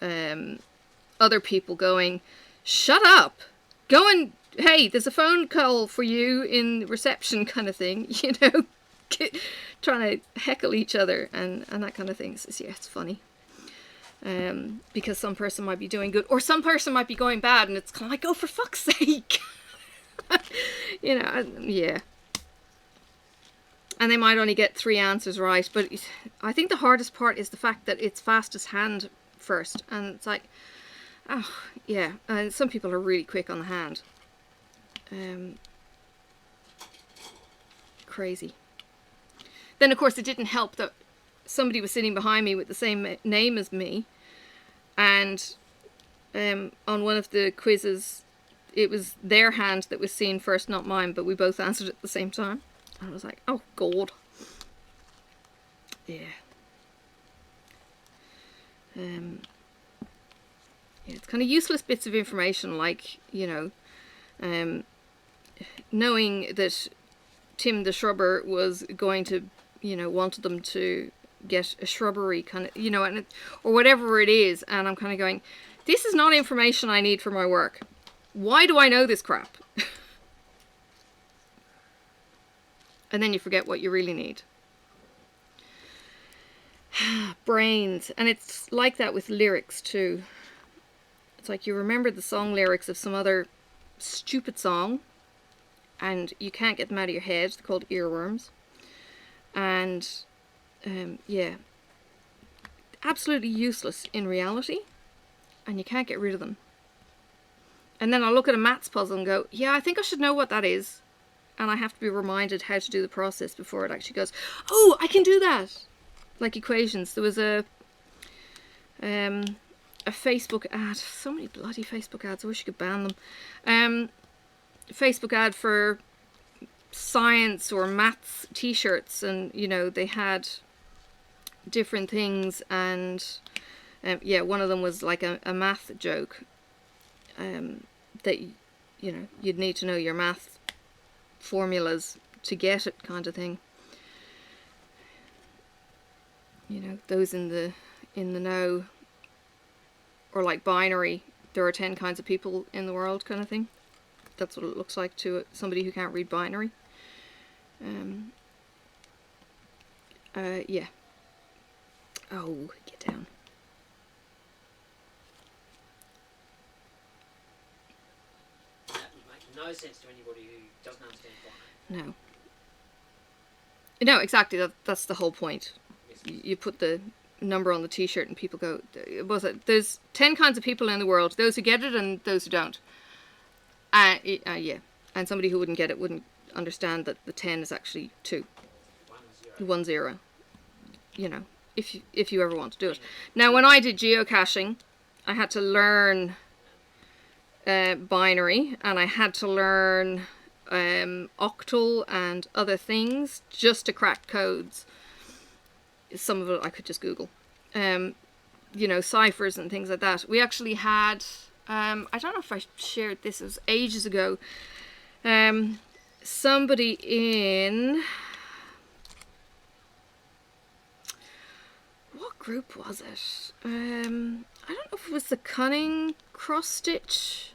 Other people going, shut up! Go and, hey, there's a phone call for you in reception kind of thing, you know, trying to heckle each other and that kind of thing. So, yeah, it's funny. Because some person might be doing good, or some person might be going bad, and it's kind of like, oh, for fuck's sake! You know, yeah. And they might only get 3 answers right, but I think the hardest part is the fact that it's fastest hand first, and it's like, oh, yeah, and some people are really quick on the hand. Crazy. Then, of course, it didn't help that somebody was sitting behind me with the same name as me, and on one of the quizzes, it was their hand that was seen first, not mine, but we both answered at the same time. I was like, oh, God. Yeah. Yeah, it's kind of useless bits of information, like, you know, knowing that Tim the Shrubber was going to, you know, wanted them to get a shrubbery kind of, you know, and or whatever it is, and I'm kind of going, this is not information I need for my work. Why do I know this crap? And then you forget what you really need. Brains. And it's like that with lyrics too. It's like you remember the song lyrics of some other stupid song, and you can't get them out of your head. They're called earworms. And yeah, absolutely useless in reality, and you can't get rid of them. And then I look at a maths puzzle and go, yeah, I think I should know what that is. And I have to be reminded how to do the process before it actually goes, oh, I can do that. Like equations. There was a Facebook ad. So many bloody Facebook ads. I wish you could ban them. Facebook ad for science or maths t-shirts. And, you know, they had different things. And, yeah, one of them was like a math joke. That, you know, you'd need to know your math formulas to get it, kind of thing. You know, those in the know, or like binary, there are 10 kinds of people in the world, kind of thing. That's what it looks like to somebody who can't read binary. Yeah. Oh, get down. No sense to anybody who doesn't understand binary. No, exactly. That's the whole point. Yes. You put the number on the t-shirt and people go, there's 10 kinds of people in the world, those who get it and those who don't. Yeah. And somebody who wouldn't get it wouldn't understand that the 10 is actually 2. 1 0. You know, if you ever want to do it. Now, when I did geocaching, I had to learn binary, and I had to learn octal and other things just to crack codes. Some of it I could just Google. You know, ciphers and things like that. We actually had, I don't know if I shared this, it was ages ago, somebody in, what group was it? I don't know if it was the Cunning Cross Stitch,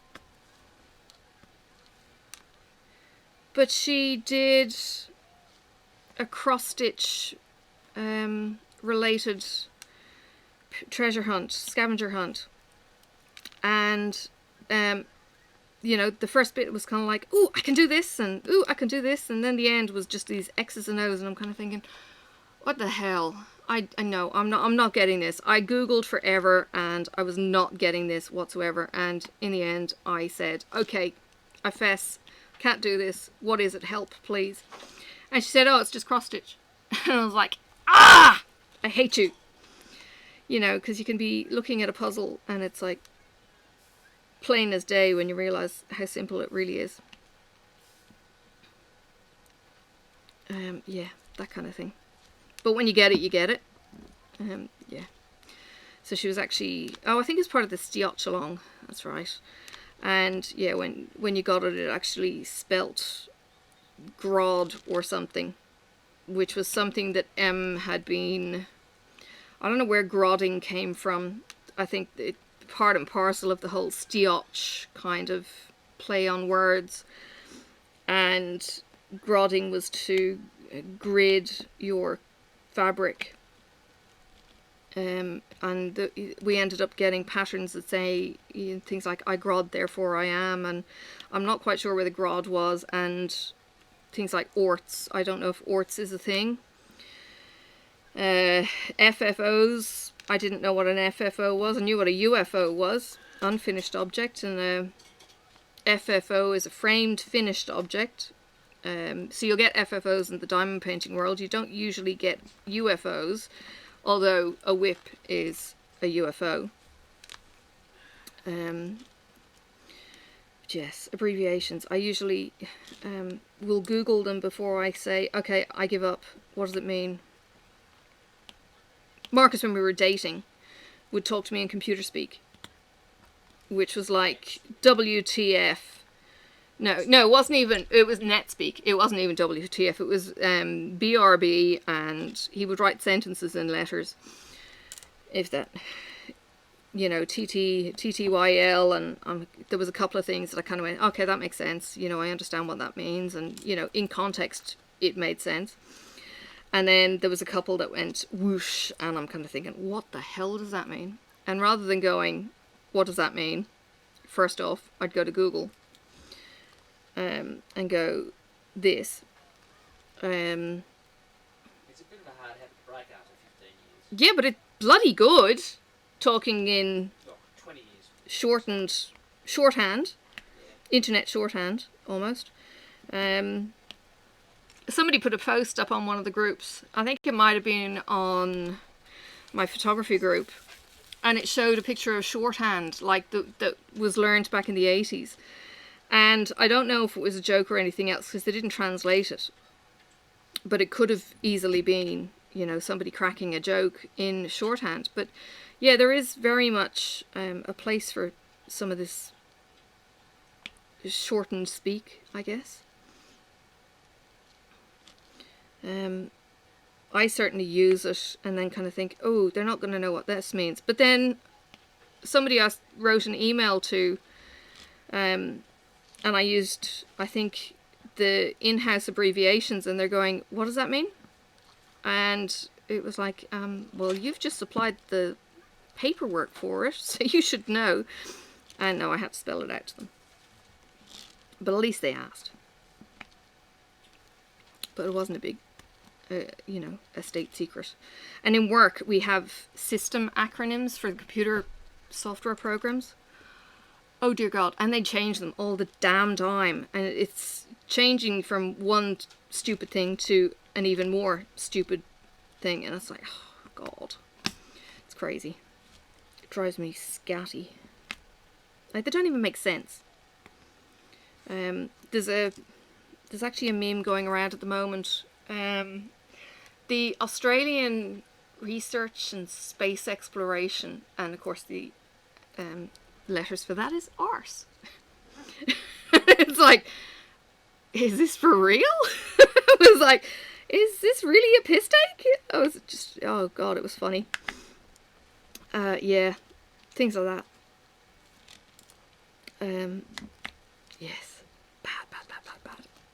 but she did a cross stitch related treasure hunt, scavenger hunt, and you know, the first bit was kind of like, ooh, I can do this, and ooh, I can do this, and then the end was just these X's and O's, and I'm kind of thinking, What the hell? I know, I'm not getting this. I Googled forever and I was not getting this whatsoever. And in the end, I said, okay, I fess, can't do this. What is it? Help, please. And she said, oh, it's just cross stitch. And I was like, ah, I hate you. You know, because you can be looking at a puzzle and it's like plain as day when you realize how simple it really is. Yeah, that kind of thing. But when you get it, you get it. Yeah. So she was actually, oh, I think it's part of the Stiotch along. That's right. And yeah, when you got it, it actually spelt Grod or something, which was something that M had been, I don't know where grodding came from. I think it part and parcel of the whole Stiotch kind of play on words. And grodding was to grid your fabric. And we ended up getting patterns that say things like I grod therefore I am, and I'm not quite sure where the grod was, and things like orts. I don't know if orts is a thing. FFOs, I didn't know what an FFO was. I knew what a UFO was, unfinished object, and a FFO is a framed finished object. So you'll get FFOs in the diamond painting world. You don't usually get UFOs, although a whip is a UFO. Yes, abbreviations. I usually will Google them before I say, okay, I give up. What does it mean? Marcus, when we were dating, would talk to me in computer speak, which was like WTF. No, it wasn't even, it was NetSpeak. It wasn't even WTF. It was BRB, and he would write sentences in letters. If that, you know, TTYL, and there was a couple of things that I kind of went, okay, that makes sense. You know, I understand what that means, and, you know, in context, it made sense. And then there was a couple that went whoosh, and I'm kind of thinking, what the hell does that mean? And rather than going, what does that mean? First off, I'd go to Google. And go this. It's a bit of a hard habit to break after 15 years. Yeah, but it's bloody good. Talking in 20 years. Shorthand. Yeah. Internet shorthand, almost. Somebody put a post up on one of the groups. I think it might have been on my photography group. And it showed a picture of shorthand, like that was learned back in the 80s. And I don't know if it was a joke or anything else, because they didn't translate it. But it could have easily been, you know, somebody cracking a joke in shorthand. But yeah, there is very much a place for some of this shortened speak, I guess. I certainly use it and then kind of think, oh, they're not going to know what this means. But then somebody else wrote an email to... and I used, I think, the in-house abbreviations, and they're going, what does that mean? And it was like, well, you've just supplied the paperwork for it, so you should know. And no, I had to spell it out to them. But at least they asked. But it wasn't a big, you know, a state secret. And in work, we have system acronyms for the computer software programs. Oh dear God, and they change them all the damn time, and it's changing from one stupid thing to an even more stupid thing, and it's like, oh God, it's crazy. It drives me scatty. Like, they don't even make sense. There's actually a meme going around at the moment. The Australian Research and Space Exploration, and of course the letters for that is arse. It's like, is this for real? I was like, is this really a piss take? I was just, oh God, it was funny. Yeah, things like that. Yes, bad.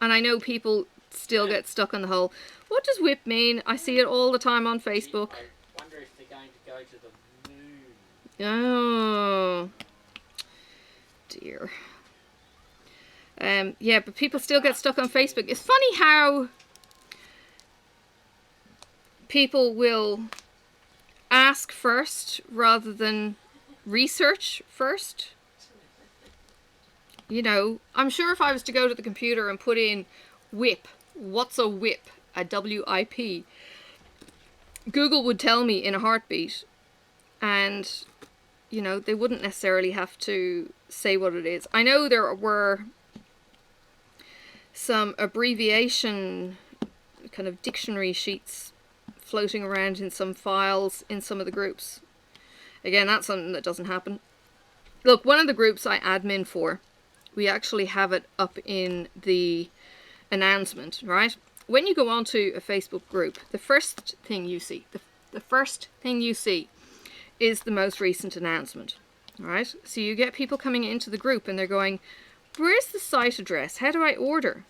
And I know people still get stuck on the whole, what does whip mean? I see it all the time on Facebook. I wonder if they're going to go to the moon. Oh dear. Yeah, but people still get stuck on Facebook. It's funny how people will ask first rather than research first. You know, I'm sure if I was to go to the computer and put in WIP, what's a WIP, a WIP, Google would tell me in a heartbeat, and, you know, they wouldn't necessarily have to say what it is. I know there were some abbreviation kind of dictionary sheets floating around in some files in some of the groups. Again, that's something that doesn't happen. Look, one of the groups I admin for, we actually have it up in the announcement, right? When you go onto a Facebook group, the first thing you see, the first thing you see is the most recent announcement, right? So you get people coming into the group and they're going, where's the site address? How do I order?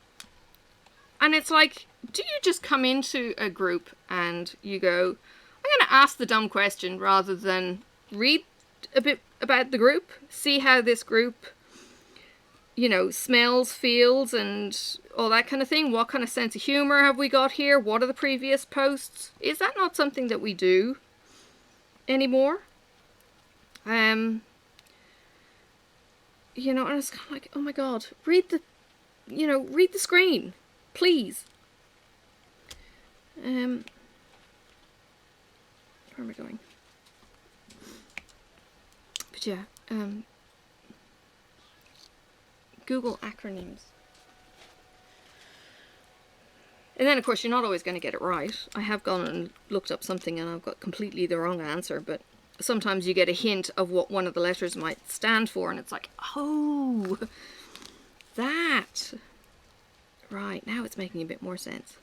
And it's like, do you just come into a group and you go, I'm going to ask the dumb question rather than read a bit about the group, see how this group, you know, smells, feels, and all that kind of thing. What kind of sense of humor have we got here? What are the previous posts? Is that not something that we do anymore? You know, and it's kind of like, oh my God, read the screen, please. Where am I going? But yeah, Google acronyms. And then, of course, you're not always going to get it right. I have gone and looked up something and I've got completely the wrong answer, but sometimes you get a hint of what one of the letters might stand for, and it's like, oh, that. Right, now it's making a bit more sense.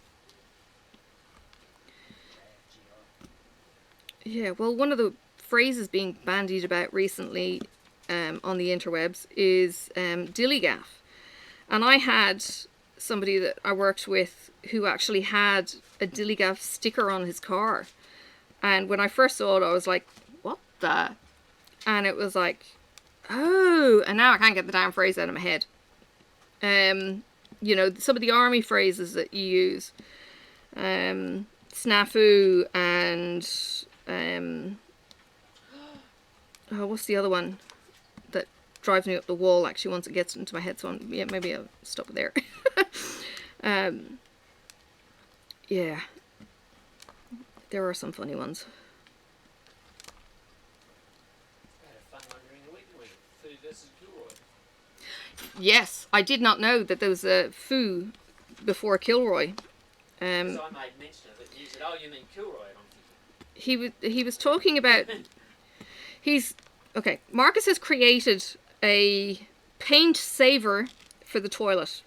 Yeah, well, one of the phrases being bandied about recently on the interwebs is dillygaff. And I had somebody that I worked with who actually had a dillygaff sticker on his car. And when I first saw it, I was like, what the? And it was like, oh, and now I can't get the damn phrase out of my head. You know, some of the army phrases that you use. Snafu and... oh, what's the other one that drives me up the wall actually once it gets into my head? So yeah, maybe I'll stop there. Yeah, there are some funny ones. Yes, I did not know that there was a foo before Kilroy. So I made mention of it, and you said, oh, you mean Kilroy? He was talking about, okay, Marcus has created a paint saver for the toilet,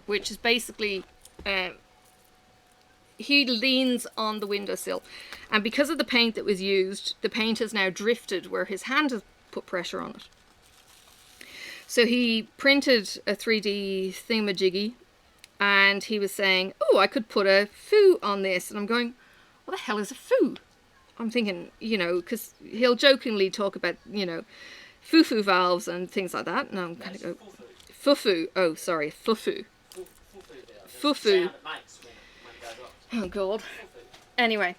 which is basically, he leans on the windowsill, and because of the paint that was used, the paint has now drifted where his hand has put pressure on it. So he printed a 3D thingamajiggy, and he was saying, oh, I could put a foo on this, and I'm going, what the hell is a foo? I'm thinking, you know, because he'll jokingly talk about, you know, foo-foo valves and things like that. And I'm kind of go, foo-foo. Oh, sorry, foo-foo. Foo-foo. Oh, God. Anyway.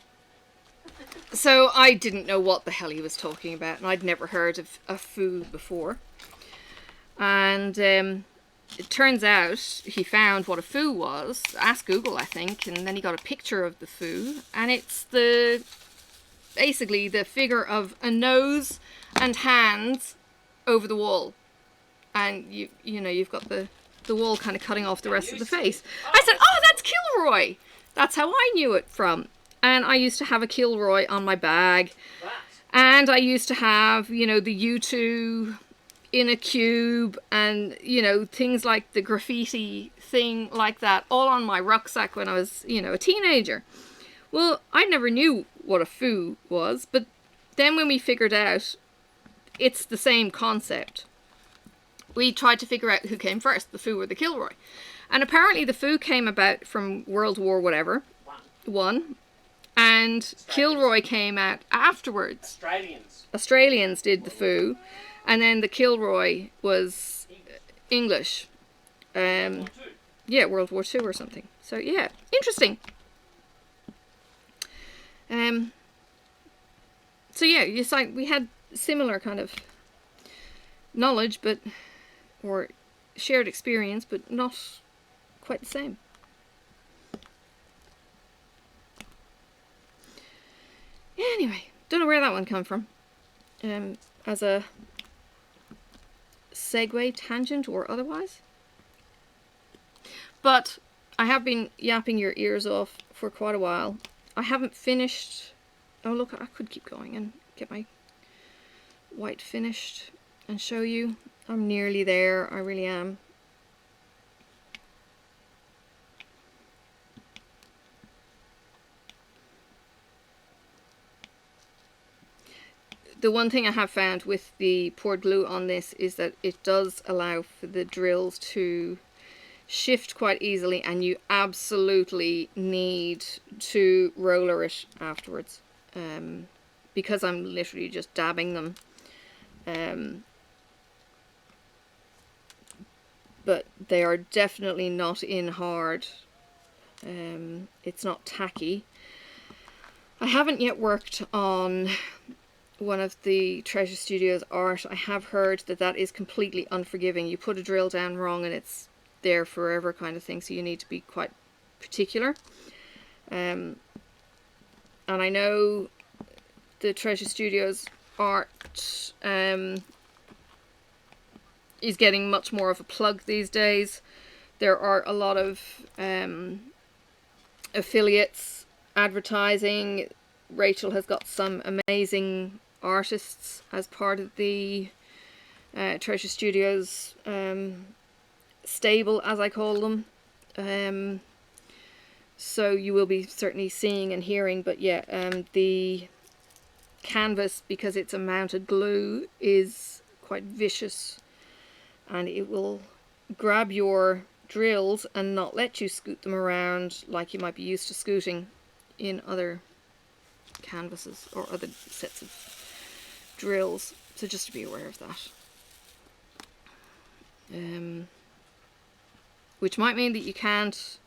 So I didn't know what the hell he was talking about, and I'd never heard of a foo before. And it turns out he found what a foo was, asked Google, I think, and then he got a picture of the foo, and it's basically the figure of a nose and hands over the wall, and you know, you've got the wall kind of cutting off the rest of the face. I said, oh, that's Kilroy. That's how I knew it from. And I used to have a Kilroy on my bag, and I used to have, you know, the U2 in a cube, and, you know, things like the graffiti thing like that, all on my rucksack when I was, you know, a teenager. Well, I never knew what a foo was, but then when we figured out it's the same concept, we tried to figure out who came first, the foo or the Kilroy. And apparently the foo came about from World War whatever, one, and Kilroy came out afterwards. Australians did the foo, and then the Kilroy was English. Yeah, World War II or something. So yeah, interesting. So yeah, we had similar kind of knowledge, but or shared experience, but not quite the same. Anyway, don't know where that one come from. As a segue, tangent, or otherwise. But I have been yapping your ears off for quite a while. I haven't finished. Oh look, I could keep going and get my white finished and show you. I'm nearly there, I really am. The one thing I have found with the poured glue on this is that it does allow for the drills to shift quite easily, and you absolutely need to roller it afterwards, because I'm literally just dabbing them. But they are definitely not in hard. It's not tacky. I haven't yet worked on one of the Treasure Studios art. I have heard that that is completely unforgiving. You put a drill down wrong and it's there forever kind of thing, so you need to be quite particular. And I know the Treasure Studios art is getting much more of a plug these days. There are a lot of affiliates advertising. Rachel has got some amazing artists as part of the Treasure Studios stable, as I call them. So you will be certainly seeing and hearing, but yeah, the canvas, because it's a mounted glue, is quite vicious, and it will grab your drills and not let you scoot them around like you might be used to scooting in other canvases or other sets of drills. So just to be aware of that. Which might mean that you can't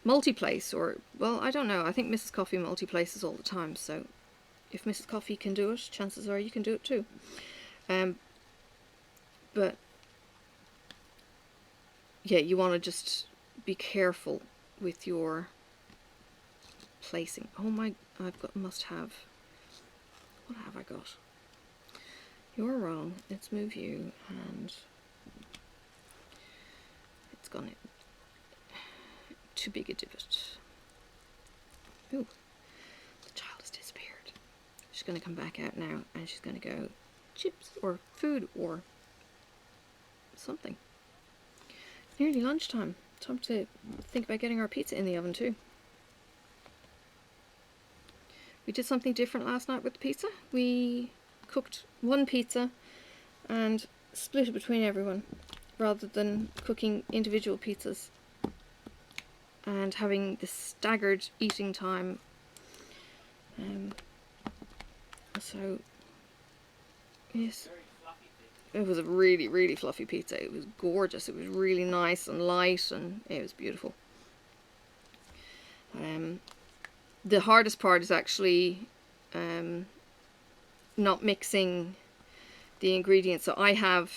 multi-place, or, well, I don't know. I think Mrs. Coffee multi-places all the time, so if Mrs. Coffee can do it, chances are you can do it too. But yeah, you want to just be careful with your placing. Oh my, must have. What have I got? You're wrong. Let's move you, and it's gone too big a divot. Ooh, the child has disappeared. She's going to come back out now, and she's going to go chips or food or something. Nearly lunchtime. Time to think about getting our pizza in the oven too. We did something different last night with the pizza. We cooked one pizza and split it between everyone, rather than cooking individual pizzas and having the staggered eating time. So yes, it was a really, really fluffy pizza. It was gorgeous. It was really nice and light, and it was beautiful. The hardest part is actually not mixing the ingredients. So I have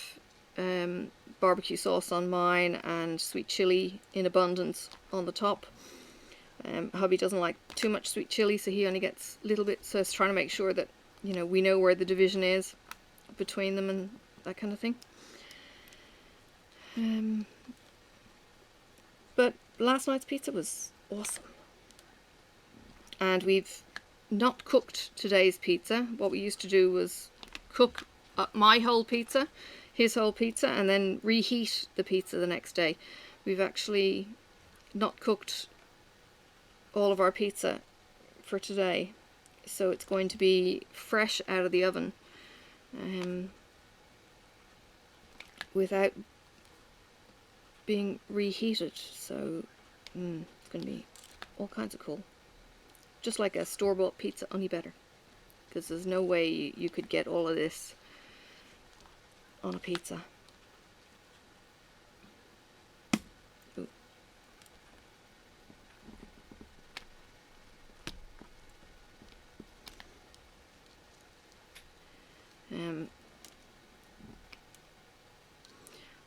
barbecue sauce on mine and sweet chili in abundance on the top. Hubby doesn't like too much sweet chili, so he only gets a little bit. So it's trying to make sure that, you know, we know where the division is between them and that kind of thing. But last night's pizza was awesome. And we've not cooked today's pizza. What we used to do was cook my whole pizza, his whole pizza, and then reheat the pizza the next day. We've actually not cooked all of our pizza for today, so it's going to be fresh out of the oven, without being reheated. So it's going to be all kinds of cool. Just like a store-bought pizza, only better. Because there's no way you could get all of this on a pizza. Ooh.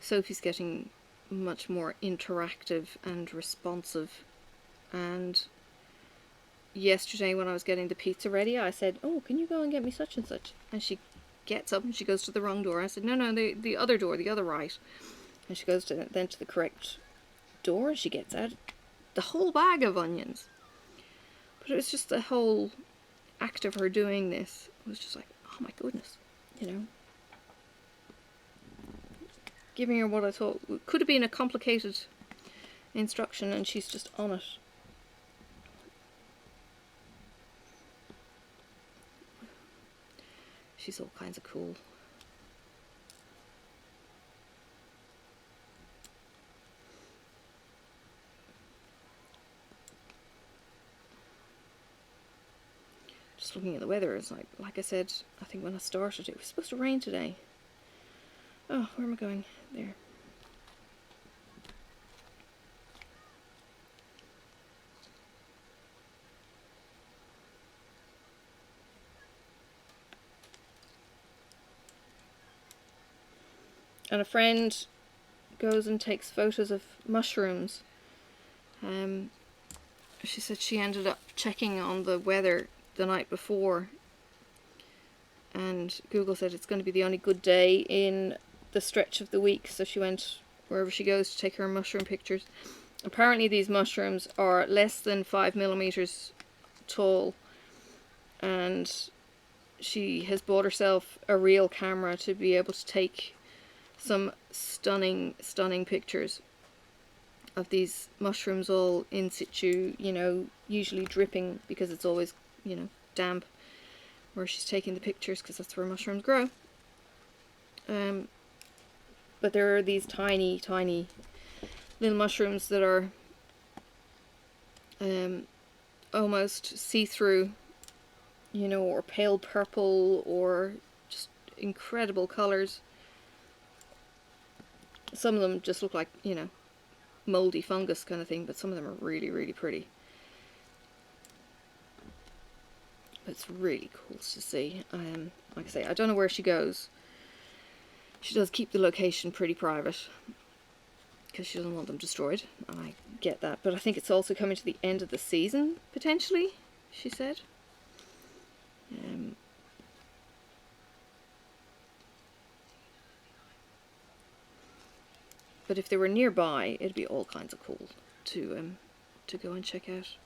Sophie's getting much more interactive and responsive. And yesterday when I was getting the pizza ready, I said, oh, can you go and get me such and such? And she gets up and she goes to the wrong door. I said, no, the other door, the other right. And she goes to the correct door, and she gets out the whole bag of onions. But it was just the whole act of her doing this. It was just like, oh my goodness, you know. Giving her what I thought could have been a complicated instruction, and she's just on it. She's all kinds of cool. Just looking at the weather, it's like I said, I think when I started, it was supposed to rain today. Oh, where am I going? There. And a friend goes and takes photos of mushrooms. She said she ended up checking on the weather the night before, and Google said it's going to be the only good day in the stretch of the week, so she went wherever she goes to take her mushroom pictures. Apparently these mushrooms are less than 5 millimeters tall, and she has bought herself a real camera to be able to take some stunning pictures of these mushrooms all in situ, you know, usually dripping because it's always, you know, damp where she's taking the pictures, because that's where mushrooms grow. But there are these tiny little mushrooms that are almost see-through, you know, or pale purple, or just incredible colours. Some of them just look like, you know, mouldy fungus kind of thing, but some of them are really pretty. It's really cool to see. Like I say, I don't know where she goes. She does keep the location pretty private because she doesn't want them destroyed, and I get that. But I think it's also coming to the end of the season, potentially, she said. But if they were nearby, it'd be all kinds of cool to go and check out.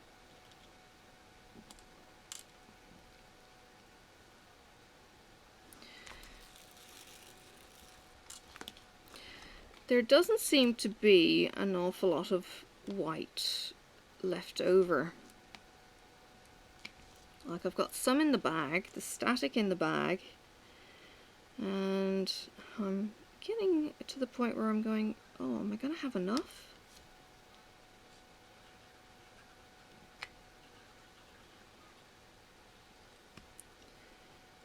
There doesn't seem to be an awful lot of white left over. Like, I've got some in the bag, the static in the bag, and I'm getting to the point where I'm going, oh, am I going to have enough?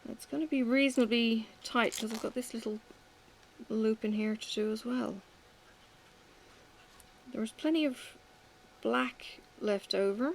It's going to be reasonably tight because I've got this little loop in here to do as well. There was plenty of black left over.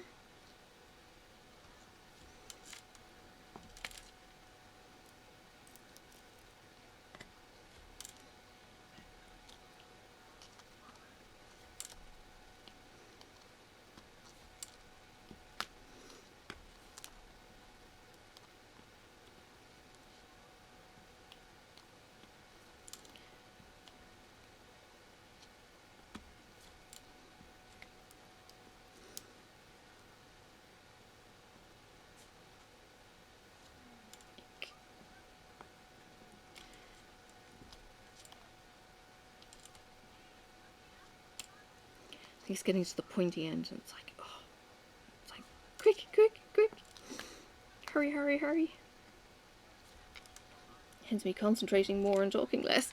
He's getting to the pointy end, and it's like, oh, it's like, quick, hurry. Hence me concentrating more and talking less.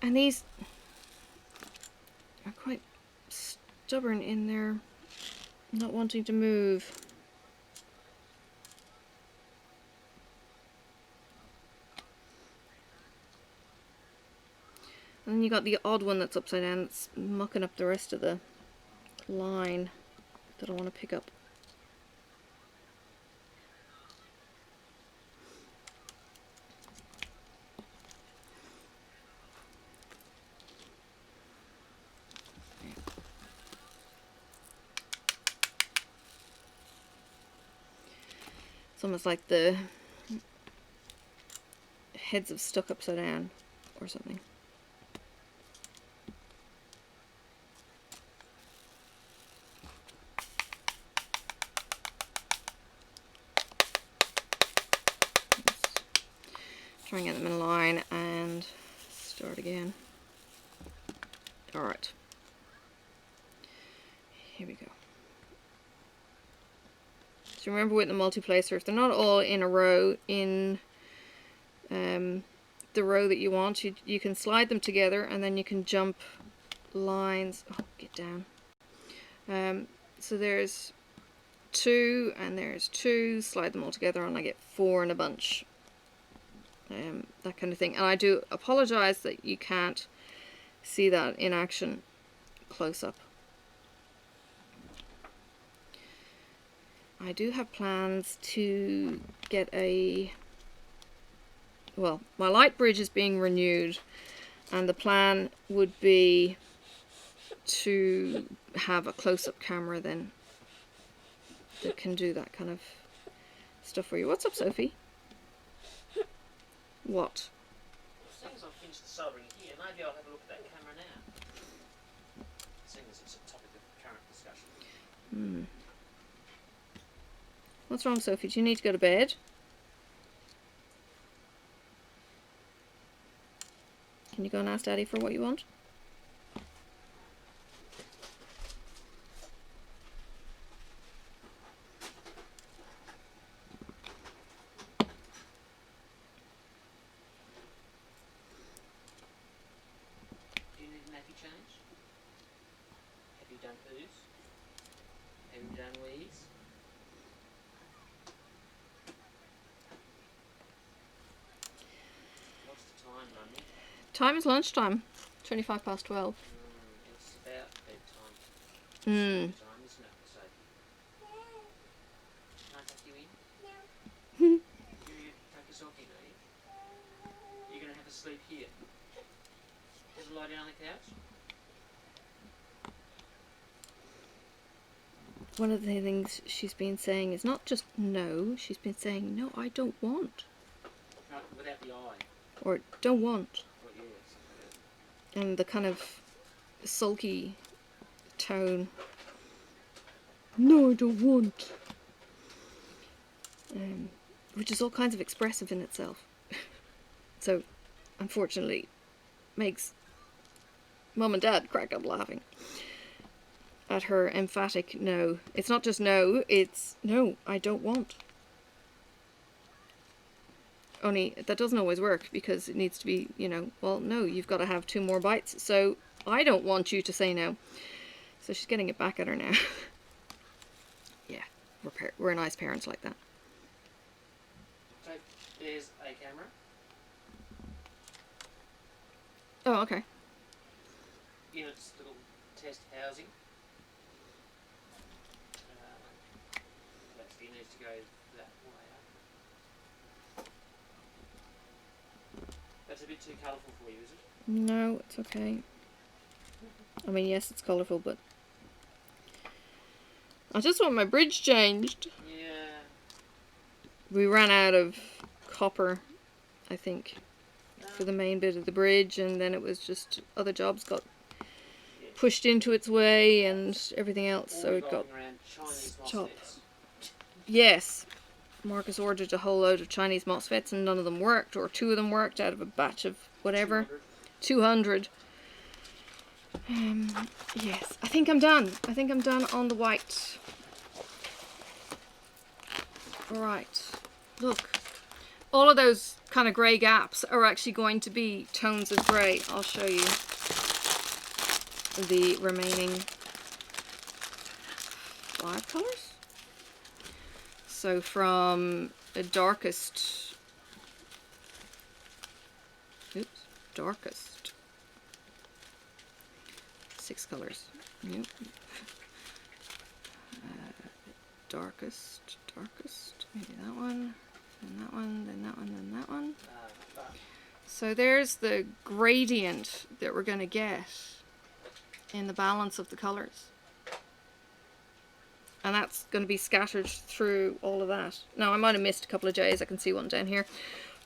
And these are quite stubborn in their not wanting to move. And then you got the odd one that's upside down, that's mucking up the rest of the line that I want to pick up. almost like the heads have stuck upside down or something. Try and get them in line and start again. Alright. Here we go. So remember with the multi-placer, if they're not all in a row in the row that you want, you can slide them together and then you can jump lines. Oh, get down. So there's 2 and there's 2, slide them all together and I get 4 in a bunch. That kind of thing. And I do apologize that you can't see that in action close up. I do have plans to get well, my light bridge is being renewed and the plan would be to have a close-up camera then that can do that kind of stuff for you. What's up, Sophie? What? Seeing as I've finished the soldering here, maybe I'll have a look at that camera now. Seeing as it's a topic of current discussion. What's wrong, Sophie? Do you need to go to bed? Can you go and ask Daddy for what you want? Do you need a nappy change? Have you done poos? Have you done wees? What's the time, Mummy? Time is lunchtime. 25 past 12. It's about bedtime. Mm. Time, isn't it, Sophie? Can I tuck you in? No. You tuck yourself in, are you? You're going to have a sleep here. Just lie down on the couch? One of the things she's been saying is not just no, she's been saying no, I don't want. No, without the eye. Or don't want. Well, yes. And the kind of sulky tone. No, I don't want. Which is all kinds of expressive in itself. So, unfortunately, makes Mum and Dad crack up laughing at her emphatic no. It's not just no, it's no, I don't want. Only that doesn't always work because it needs to be, you know, well, no, you've got to have 2 more bites, so I don't want you to say no. So she's getting it back at her now. Yeah, we're nice parents like that. So, there's a camera. Oh, okay. In its little test housing. Actually needs to go that way up. That's a bit too colourful for you, is it? No, it's okay. I mean, yes, it's colourful, but I just want my bridge changed. Yeah. We ran out of copper, I think, for the main bit of the bridge, and then it was just other jobs got pushed into its way and everything else, so it got stopped. Yes, Marcus ordered a whole load of Chinese MOSFETs and none of them worked, or 2 of them worked out of a batch of whatever. 200. Yes, I think I'm done. I think I'm done on the white. Right, look. All of those kind of grey gaps are actually going to be tones of grey. I'll show you the remaining 5 colours. So from the darkest, darkest, 6 colours. Yep. Darkest, maybe that one, then that one, then that one, then that one. So there's the gradient that we're going to get in the balance of the colours. and that's going to be scattered through all of that. Now I might have missed a couple of J's, I can see one down here,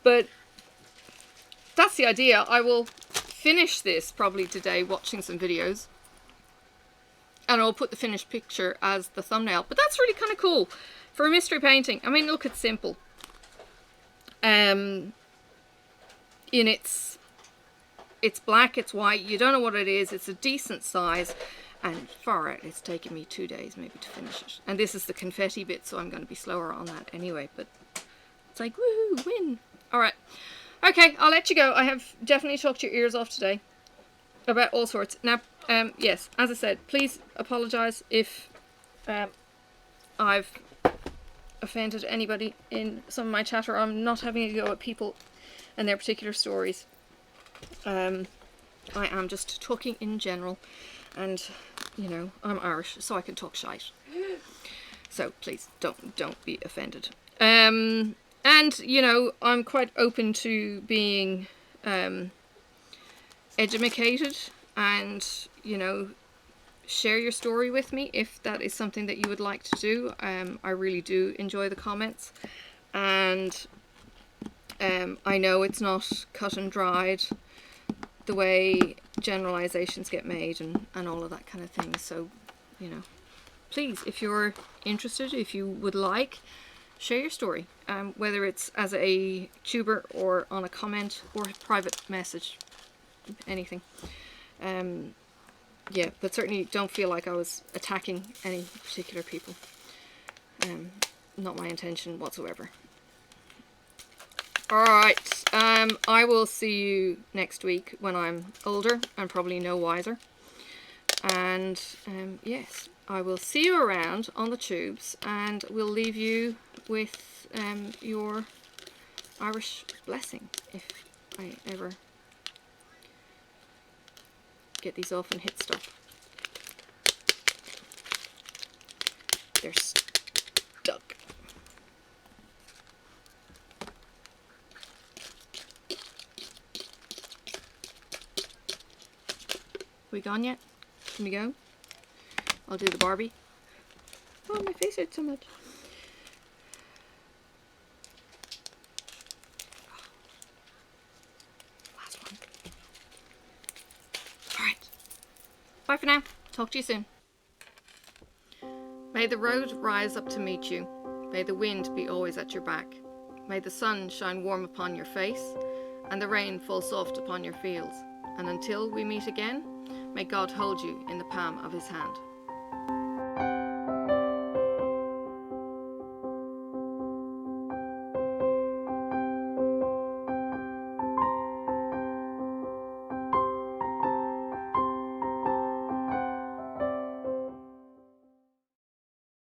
but that's the idea. I will finish this probably today watching some videos, and I'll put the finished picture as the thumbnail. But that's really kind of cool for a mystery painting. I mean, look, it's simple. It's black, it's white, you don't know what it is, it's a decent size, and far out, it's taken me 2 days maybe to finish it. And this is the confetti bit, so I'm going to be slower on that anyway, but it's like, woohoo, win! Alright, okay, I'll let you go. I have definitely talked your ears off today about all sorts. Now, yes, as I said, please apologise if I've offended anybody in some of my chatter. I'm not having a go at people and their particular stories. I am just talking in general, and you know, I'm Irish, so I can talk shite. So please don't be offended. And you know, I'm quite open to being educated, and you know, share your story with me if that is something that you would like to do. I really do enjoy the comments, and I know it's not cut and dried the way generalizations get made and all of that kind of thing. So, you know, please, if you're interested, if you would like, share your story, whether it's as a tuber or on a comment or a private message, anything. Yeah, but certainly don't feel like I was attacking any particular people. Not my intention whatsoever. Alright, I will see you next week when I'm older and probably no wiser. And yes, I will see you around on the tubes, and we'll leave you with your Irish blessing if I ever get these off and hit stuff. They're stuck. We gone yet? Can we go? I'll do the Barbie. Oh, my face hurts so much. Last one. Alright. Bye for now. Talk to you soon. May the road rise up to meet you. May the wind be always at your back. May the sun shine warm upon your face, and the rain fall soft upon your fields. And until we meet again, may God hold you in the palm of his hand.